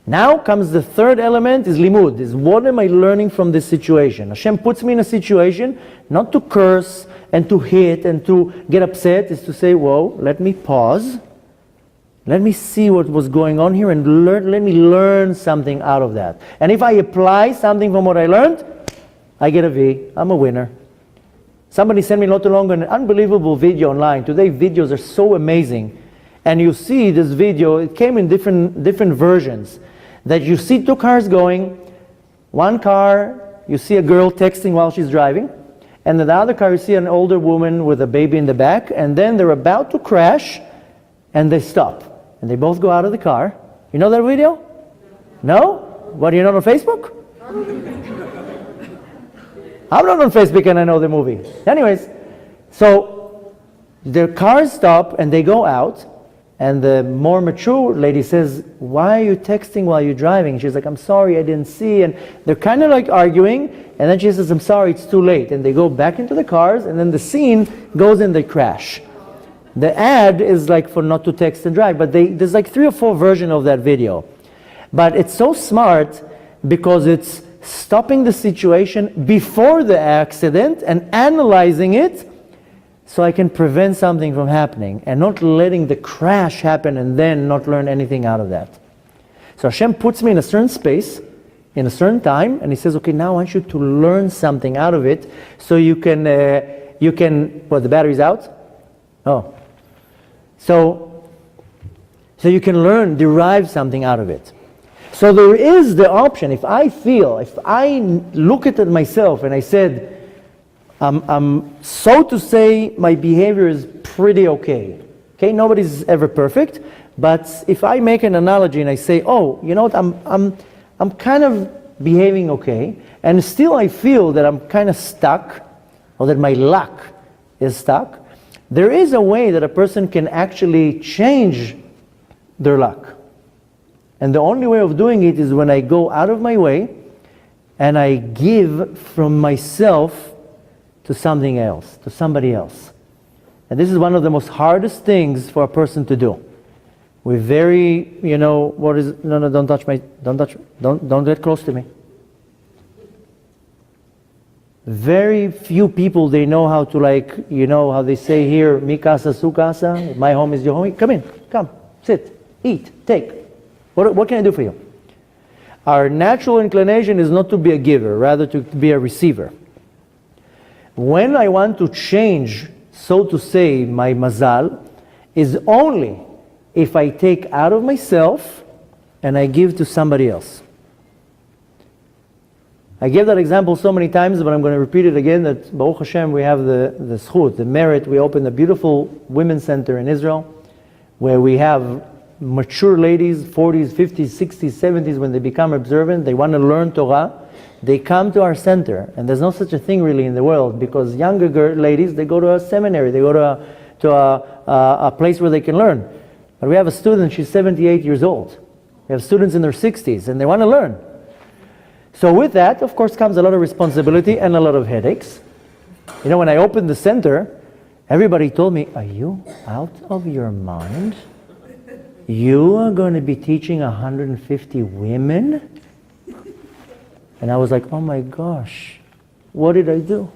Now comes the third element, is limud, is what am I learning from this situation? Hashem puts me in a situation, not to curse, and to hit, and to get upset, is to say, whoa, let me pause. Let me see what was going on here and let me learn something out of that. And if I apply something from what I learned, I get a V. I'm a winner. Somebody sent me not too long ago an unbelievable video online. Today videos are so amazing. And you see this video, it came in different versions. That you see two cars going. One car, you see a girl texting while she's driving. And in the other car you see an older woman with a baby in the back. And then they're about to crash and they stop. And they both go out of the car. You know that video? No? What, you're not on Facebook? I'm not on Facebook and I know the movie. Anyways, so their cars stop and they go out, and the more mature lady says, why are you texting while you're driving? She's like, I'm sorry, I didn't see. And they're kind of like arguing, and then she says, I'm sorry, it's too late. And they go back into the cars, and then the scene goes and they crash. The ad is like for not to text and drive, but there's like 3 or 4 versions of that video. But it's so smart because it's stopping the situation before the accident and analyzing it so I can prevent something from happening and not letting the crash happen and then not learn anything out of that. So Hashem puts me in a certain space, in a certain time, and He says, okay, now I want you to learn something out of it so you can, what, the battery's out? Oh. So you can learn, derive something out of it. So there is the option, if I look at it myself and I said, so to say, my behavior is pretty okay. Okay, nobody's ever perfect, but if I make an analogy and I say, oh, you know what, I'm kind of behaving okay, and still I feel that I'm kind of stuck, or that my luck is stuck, there is a way that a person can actually change their luck. And the only way of doing it is when I go out of my way and I give from myself to something else, to somebody else. And this is one of the most hardest things for a person to do. We're very, no, don't touch don't get close to me. Very few people, they know how to, like, how they say here, mi casa, su casa, my home is your home. Come, sit, eat, take. What can I do for you? Our natural inclination is not to be a giver, rather to be a receiver. When I want to change, so to say, my mazal, is only if I take out of myself and I give to somebody else. I gave that example so many times, but I'm going to repeat it again, that Baruch Hashem, we have the zchut, the merit. We opened a beautiful women's center in Israel, where we have mature ladies, 40s, 50s, 60s, 70s, when they become observant, they want to learn Torah, they come to our center. And there's no such a thing really in the world, because younger ladies, they go to a seminary, they go to a place where they can learn. But we have a student, she's 78 years old. We have students in their 60s, and they want to learn. So with that, of course, comes a lot of responsibility and a lot of headaches. When I opened the center, everybody told me, are you out of your mind? You are going to be teaching 150 women? And I was like, oh my gosh, what did I do?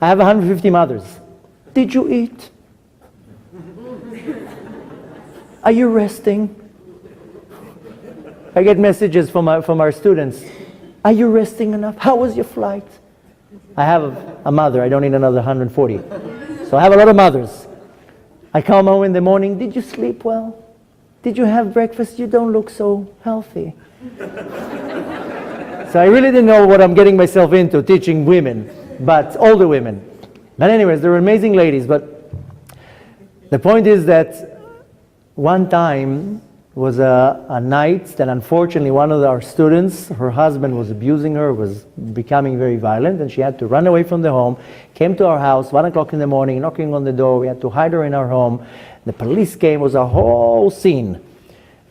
I have 150 mothers. Did you eat? Are you resting? I get messages from our students. Are you resting enough? How was your flight? I have a mother. I don't need another 140. So I have a lot of mothers. I come home in the morning. Did you sleep well? Did you have breakfast? You don't look so healthy. So I really didn't know what I'm getting myself into, teaching women, but older women. But anyways, they're amazing ladies. But the point is that one time was a night that unfortunately one of our students, her husband was abusing her, was becoming very violent, and she had to run away from the home, came to our house, 1 o'clock in the morning, knocking on the door. We had to hide her in our home. The police came. It was a whole scene.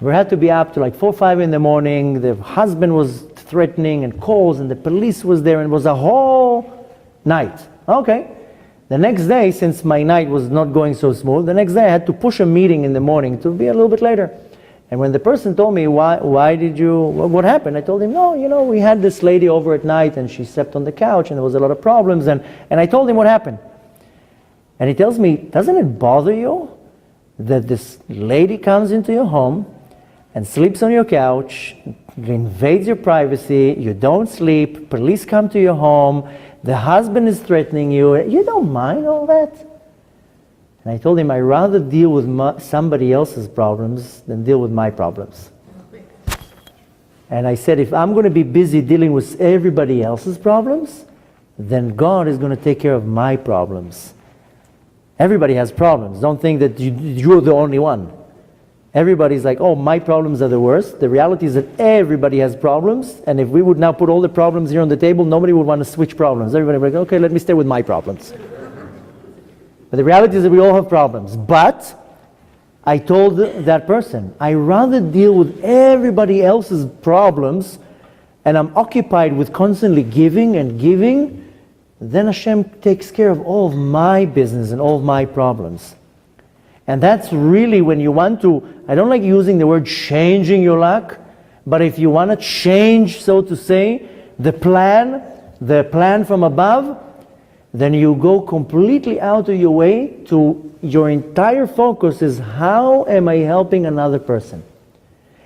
We had to be up to like 4 or 5 in the morning. The husband was threatening and calls, and the police was there, and it was a whole night. Okay. The next day, since my night was not going so smooth, the next day I had to push a meeting in the morning to be a little bit later. And when the person told me, what happened? I told him, no, we had this lady over at night and she slept on the couch and there was a lot of problems. And I told him what happened. And he tells me, doesn't it bother you that this lady comes into your home and sleeps on your couch, invades your privacy, you don't sleep, police come to your home, the husband is threatening you, you don't mind all that? And I told him, I'd rather deal with somebody else's problems than deal with my problems. And I said, if I'm going to be busy dealing with everybody else's problems, then God is going to take care of my problems. Everybody has problems. Don't think that you're the only one. Everybody's like, oh, my problems are the worst. The reality is that everybody has problems, and if we would now put all the problems here on the table, nobody would want to switch problems. Everybody would be like, okay, let me stay with my problems. But the reality is that we all have problems. But I told that person, I rather deal with everybody else's problems, and I'm occupied with constantly giving and giving, then Hashem takes care of all of my business and all of my problems. And that's really when you want to, I don't like using the word changing your luck, but if you want to change, so to say, the plan from above, then you go completely out of your way to, your entire focus is how am I helping another person?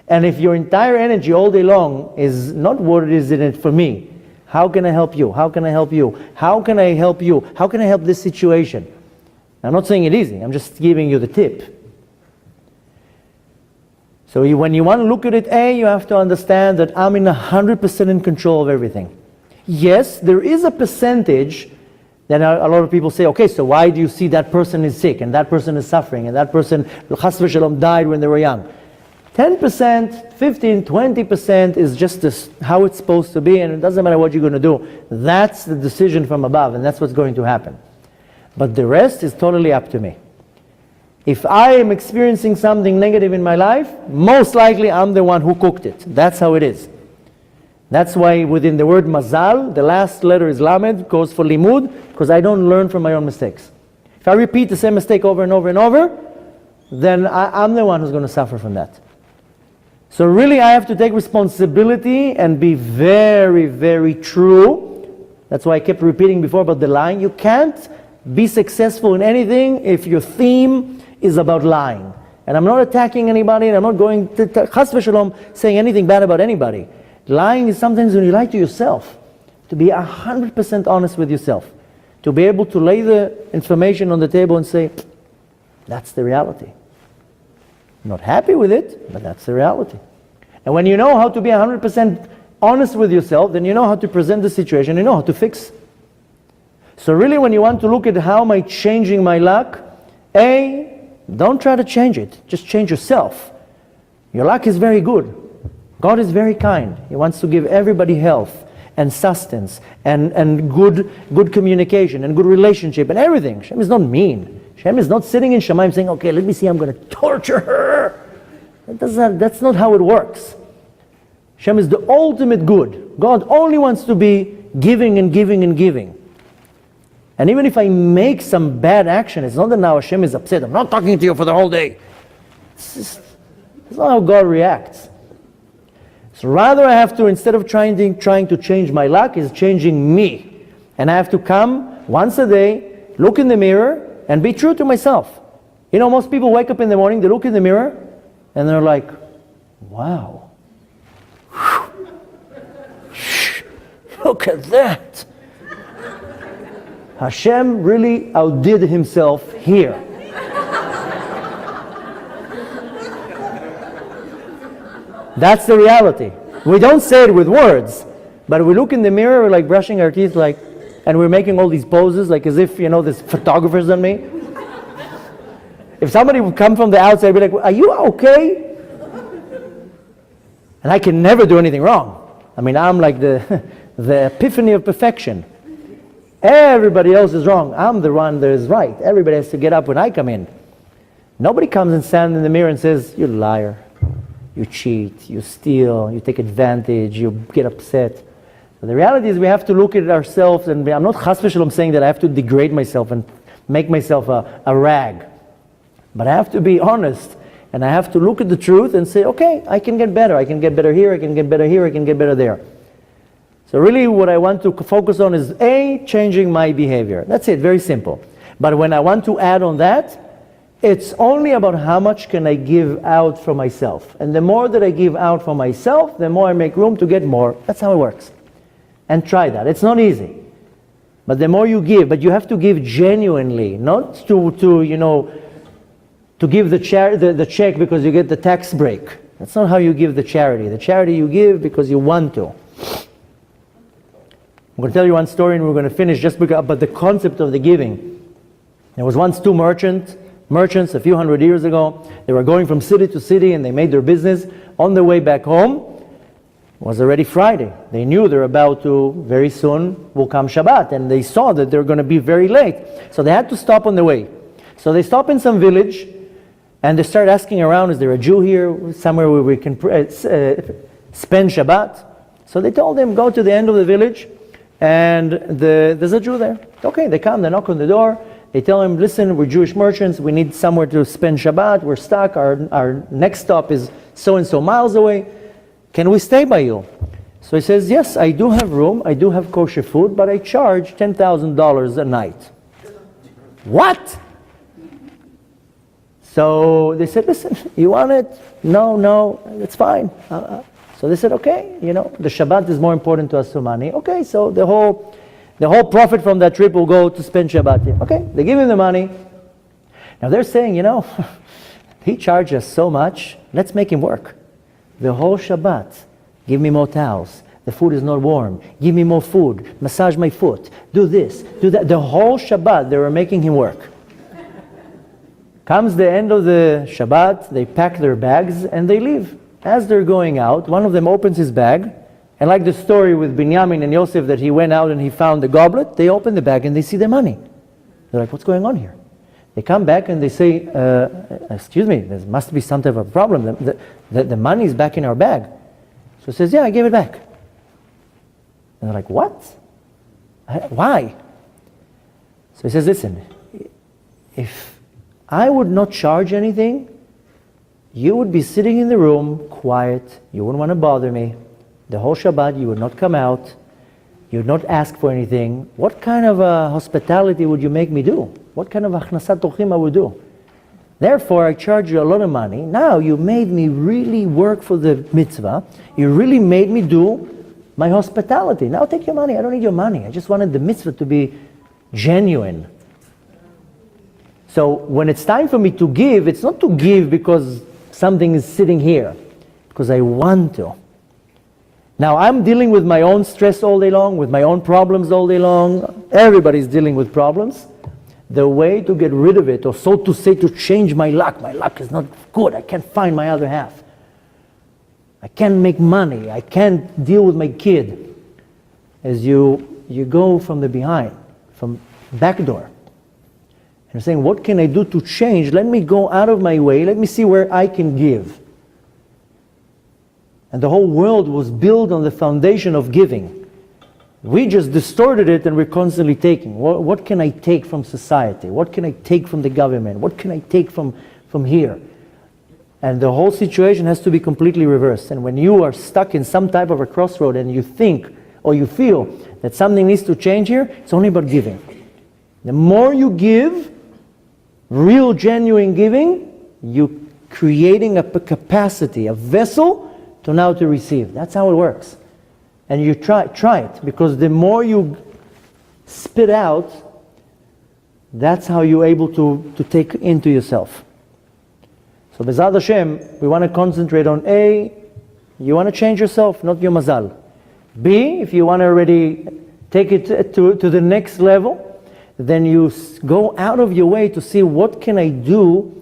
And if your entire energy all day long is not what it is in it for me, how can I help you? How can I help you? How can I help you? How can I help this situation? I'm not saying it easy, I'm just giving you the tip. So when you want to look at it, you have to understand that I'm in 100% in control of everything. Yes, there is a percentage that a lot of people say, okay, so why do you see that person is sick and that person is suffering and that person, chas v'shalom, died when they were young? 10%, 15, 20% is just how it's supposed to be, and it doesn't matter what you're going to do. That's the decision from above, and that's what's going to happen. But the rest is totally up to me. If I am experiencing something negative in my life, most likely I'm the one who cooked it. That's how it is. That's why within the word Mazal, the last letter is Lamed, goes for Limud, because I don't learn from my own mistakes. If I repeat the same mistake over and over and over, then I'm the one who's going to suffer from that. So really I have to take responsibility and be very, very true. That's why I kept repeating before about the lying. You can't be successful in anything if your theme is about lying. And I'm not attacking anybody, and I'm not going to chas v'shalom saying anything bad about anybody. Lying is sometimes when you lie to yourself. To be 100% honest with yourself. To be able to lay the information on the table and say, that's the reality. I'm not happy with it, but that's the reality. And when you know how to be 100% honest with yourself, then you know how to present the situation, you know how to fix. So really when you want to look at how am I changing my luck, don't try to change it, just change yourself. Your luck is very good. God is very kind. He wants to give everybody health and sustenance and good communication and good relationship and everything. Hashem is not mean. Hashem is not sitting in Shamayim saying, okay, let me see, I'm going to torture her. That's not how it works. Hashem is the ultimate good. God only wants to be giving and giving and giving. And even if I make some bad action, it's not that now Hashem is upset. I'm not talking to you for the whole day. It's not how God reacts. So rather I have to, instead of trying to change my luck, is changing me. And I have to come once a day, look in the mirror, and be true to myself. You know, most people wake up in the morning, they look in the mirror, and they're like, wow. Look at that. Hashem really outdid himself here. That's the reality. We don't say it with words, but we look in the mirror, we're like brushing our teeth, like, and we're making all these poses, like as if, there's photographers on me. If somebody would come from the outside, be like, are you okay? And I can never do anything wrong. I mean, I'm like the epiphany of perfection. Everybody else is wrong. I'm the one that is right. Everybody has to get up when I come in. Nobody comes and stands in the mirror and says, you're a liar. You cheat, you steal, you take advantage, you get upset. So the reality is we have to look at ourselves, and I'm not chas v'shalom saying that I have to degrade myself and make myself a rag. But I have to be honest, and I have to look at the truth and say, okay, I can get better. I can get better here, I can get better here, I can get better there. So really what I want to focus on is changing my behavior. That's it, very simple. But when I want to add on that, it's only about how much can I give out for myself. And the more that I give out for myself, the more I make room to get more. That's how it works. And try that. It's not easy. But the more you give, but you have to give genuinely, not to give the check because you get the tax break. That's not how you give the charity. The charity you give because you want to. I'm going to tell you one story and we're going to finish just about the concept of the giving. There was once two merchants merchants a few hundred years ago. They were going from city to city and they made their business. On their way back home, it was already Friday. They knew they're about to, very soon will come Shabbat, and they saw that they're going to be very late. So they had to stop on the way. So they stop in some village and they start asking around, is there a Jew here, somewhere where we can spend Shabbat? So they told them, go to the end of the village and there's a Jew there. Okay, they come, they knock on the door. They tell him, listen, we're Jewish merchants. We need somewhere to spend Shabbat. We're stuck. Our next stop is so-and-so miles away. Can we stay by you? So he says, yes, I do have room. I do have kosher food, but I charge $10,000 a night. What? So they said, listen, you want it? No, it's fine. So they said, okay, the Shabbat is more important to us than money. Okay, so the whole profit from that trip will go to spend Shabbat here. Okay, they give him the money. Now they're saying, he charged us so much, let's make him work. The whole Shabbat, give me more towels. The food is not warm. Give me more food. Massage my foot. Do this, do that. The whole Shabbat, they were making him work. Comes the end of the Shabbat, they pack their bags and they leave. As they're going out, one of them opens his bag, and like the story with Binyamin and Yosef that he went out and he found the goblet, they open the bag and they see the money. They're like, what's going on here? They come back and they say, excuse me, there must be some type of problem. The money is back in our bag. So he says, yeah, I gave it back. And they're like, what? Why? So he says, listen, if I would not charge anything, you would be sitting in the room, quiet, you wouldn't want to bother me. The whole Shabbat, you would not come out, you would not ask for anything. What kind of hospitality would you make me do? What kind of achnasat orchim I would do? Therefore, I charge you a lot of money. Now you made me really work for the mitzvah. You really made me do my hospitality. Now take your money. I don't need your money. I just wanted the mitzvah to be genuine. So when it's time for me to give, it's not to give because something is sitting here, because I want to. Now I'm dealing with my own stress all day long, with my own problems all day long. Everybody's dealing with problems. The way to get rid of it, or so to say, to change my luck is not good. I can't find my other half. I can't make money. I can't deal with my kid. As you go from the behind, from back door. And saying, what can I do to change? Let me go out of my way. Let me see where I can give. And the whole world was built on the foundation of giving. We just distorted it and we're constantly taking. What can I take from society? What can I take from the government? What can I take from here? And the whole situation has to be completely reversed. And when you are stuck in some type of a crossroad and you think or you feel that something needs to change here, it's only about giving. The more you give, real genuine giving, you're creating a capacity, a vessel to receive. That's how it works. And you try it, because the more you spit out, that's how you're able to take into yourself. So B'ezrat Hashem, we want to concentrate on A, you want to change yourself, not your mazal. B, if you want to already take it to the next level, then you go out of your way to see what can I do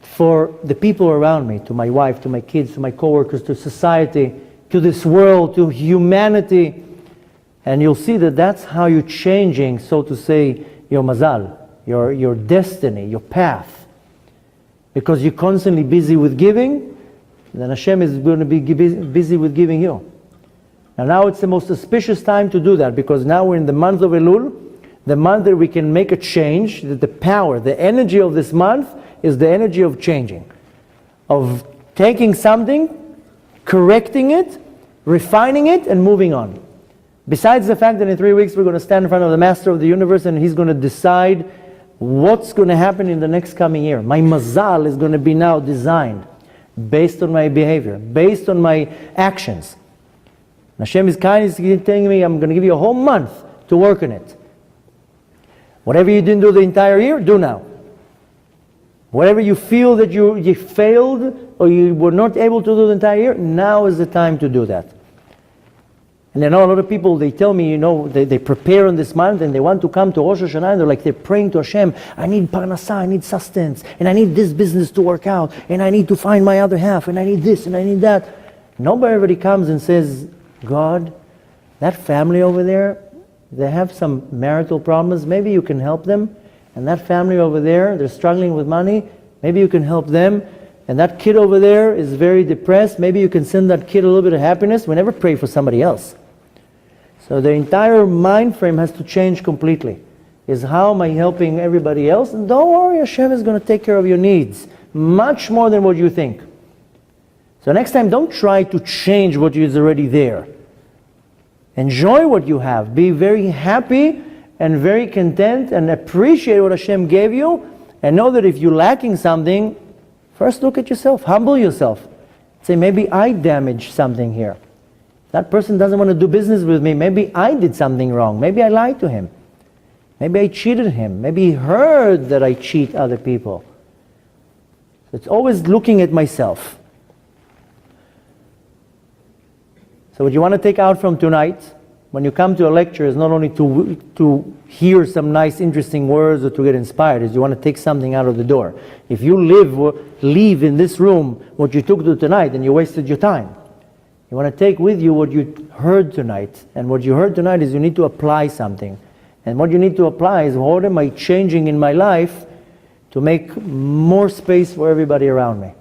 for the people around me, to my wife, to my kids, to my coworkers, to society, to this world, to humanity. And you'll see that that's how you're changing, so to say, your mazal, your destiny, your path. Because you're constantly busy with giving, then Hashem is going to be busy with giving you. Now it's the most auspicious time to do that, because now we're in the month of Elul, the month that we can make a change, that the power, the energy of this month is the energy of changing, of taking something, correcting it, refining it, and moving on. Besides the fact that in 3 weeks we're going to stand in front of the Master of the Universe and He's going to decide what's going to happen in the next coming year. My mazal is going to be now designed based on my behavior, based on my actions. Hashem is kind, He's telling me, I'm going to give you a whole month to work on it. Whatever you didn't do the entire year, do now. Whatever you feel that you failed or you were not able to do the entire year, now is the time to do that. And I know a lot of people, they tell me, they prepare on this month and they want to come to Rosh Hashanah and they're praying to Hashem, I need parnasah, I need sustenance, and I need this business to work out, and I need to find my other half, and I need this, and I need that. Nobody comes and says, God, that family over there, they have some marital problems, maybe you can help them. And that family over there, they're struggling with money, maybe you can help them. And that kid over there is very depressed, maybe you can send that kid a little bit of happiness. We never pray for somebody else. So the entire mind frame has to change completely. Is how am I helping everybody else? And don't worry, Hashem is going to take care of your needs. Much more than what you think. So next time, don't try to change what is already there. Enjoy what you have. Be very happy and very content and appreciate what Hashem gave you. And know that if you're lacking something, first look at yourself. Humble yourself. Say, maybe I damaged something here. That person doesn't want to do business with me. Maybe I did something wrong. Maybe I lied to him. Maybe I cheated him. Maybe he heard that I cheat other people. So it's always looking at myself. So what you want to take out from tonight, when you come to a lecture, is not only to hear some nice, interesting words or to get inspired, is you want to take something out of the door. If you leave in this room what you took to tonight, then you wasted your time. You want to take with you what you heard tonight. And what you heard tonight is you need to apply something. And what you need to apply is, what am I changing in my life to make more space for everybody around me?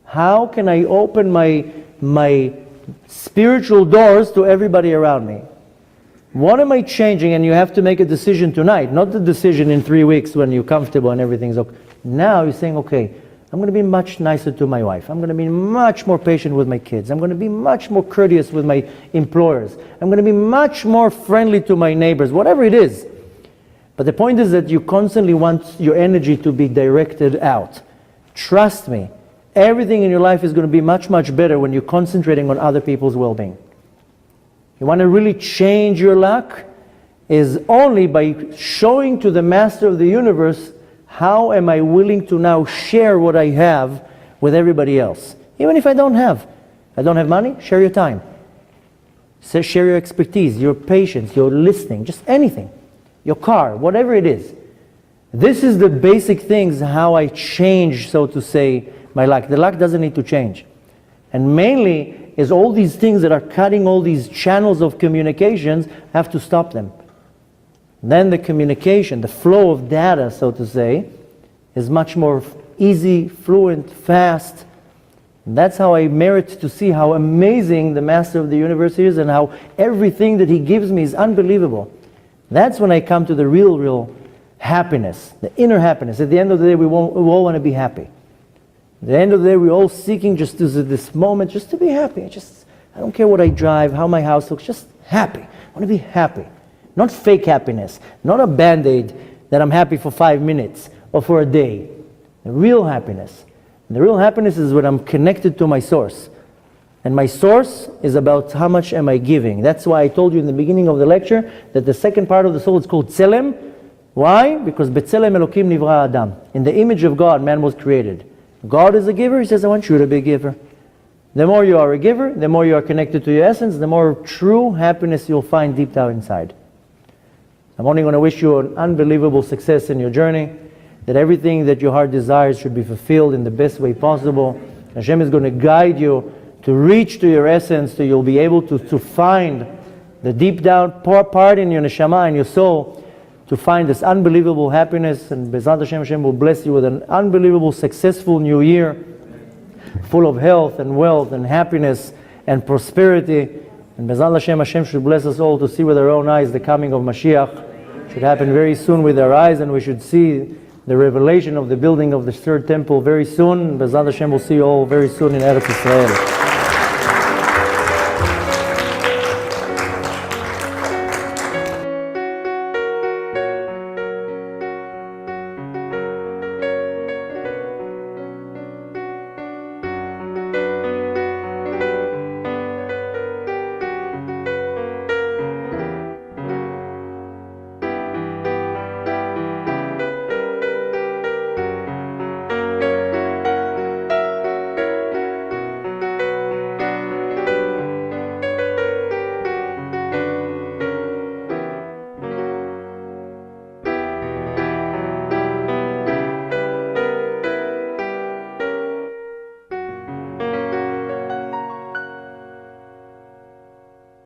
How can I open my spiritual doors to everybody around me? What am I changing? And you have to make a decision tonight, not the decision in 3 weeks when you're comfortable and everything's okay. Now you're saying, okay, I'm going to be much nicer to my wife. I'm going to be much more patient with my kids. I'm going to be much more courteous with my employers. I'm going to be much more friendly to my neighbors, whatever it is. But the point is that you constantly want your energy to be directed out. Trust me, everything in your life is going to be much, much better when you're concentrating on other people's well-being. You want to really change your luck is only by showing to the Master of the universe, how am I willing to now share what I have with everybody else? Even if I don't have money, share your time. Share your expertise, your patience, your listening, just anything. Your car, whatever it is. This is the basic things how I change, so to say, my luck. The luck doesn't need to change. And mainly is all these things that are cutting all these channels of communications, have to stop them. Then the communication, the flow of data, so to say, is much more easy, fluent, fast. And that's how I merit to see how amazing the Master of the universe is and how everything that he gives me is unbelievable. That's when I come to the real happiness, the inner happiness. At the end of the day, we all want to be happy. At the end of the day, we're all seeking just this moment, just to be happy. I don't care what I drive, how my house looks, just happy. I want to be happy. Not fake happiness, not a band-aid that I'm happy for 5 minutes or for a day. The real happiness. And the real happiness is when I'm connected to my source. And my source is about how much am I giving. That's why I told you in the beginning of the lecture that the second part of the soul is called Tselem. Why? Because B'Tselem Elokim Nivra Adam. In the image of God, man was created. God is a giver. He says, I want you to be a giver. The more you are a giver, the more you are connected to your essence, the more true happiness you'll find deep down inside. I'm only going to wish you an unbelievable success in your journey, that everything that your heart desires should be fulfilled in the best way possible. Hashem is going to guide you to reach to your essence, so you'll be able to find the deep down part in your neshama, in your soul, to find this unbelievable happiness. And B'ezrat Hashem, Hashem will bless you with an unbelievable, successful new year, full of health and wealth and happiness and prosperity. And B'ezrat Hashem, Hashem should bless us all to see with our own eyes the coming of Mashiach. Should happen very soon with our eyes, and we should see the revelation of the building of the third temple very soon. B'ezrat Hashem, we'll see you all very soon in Eretz Israel.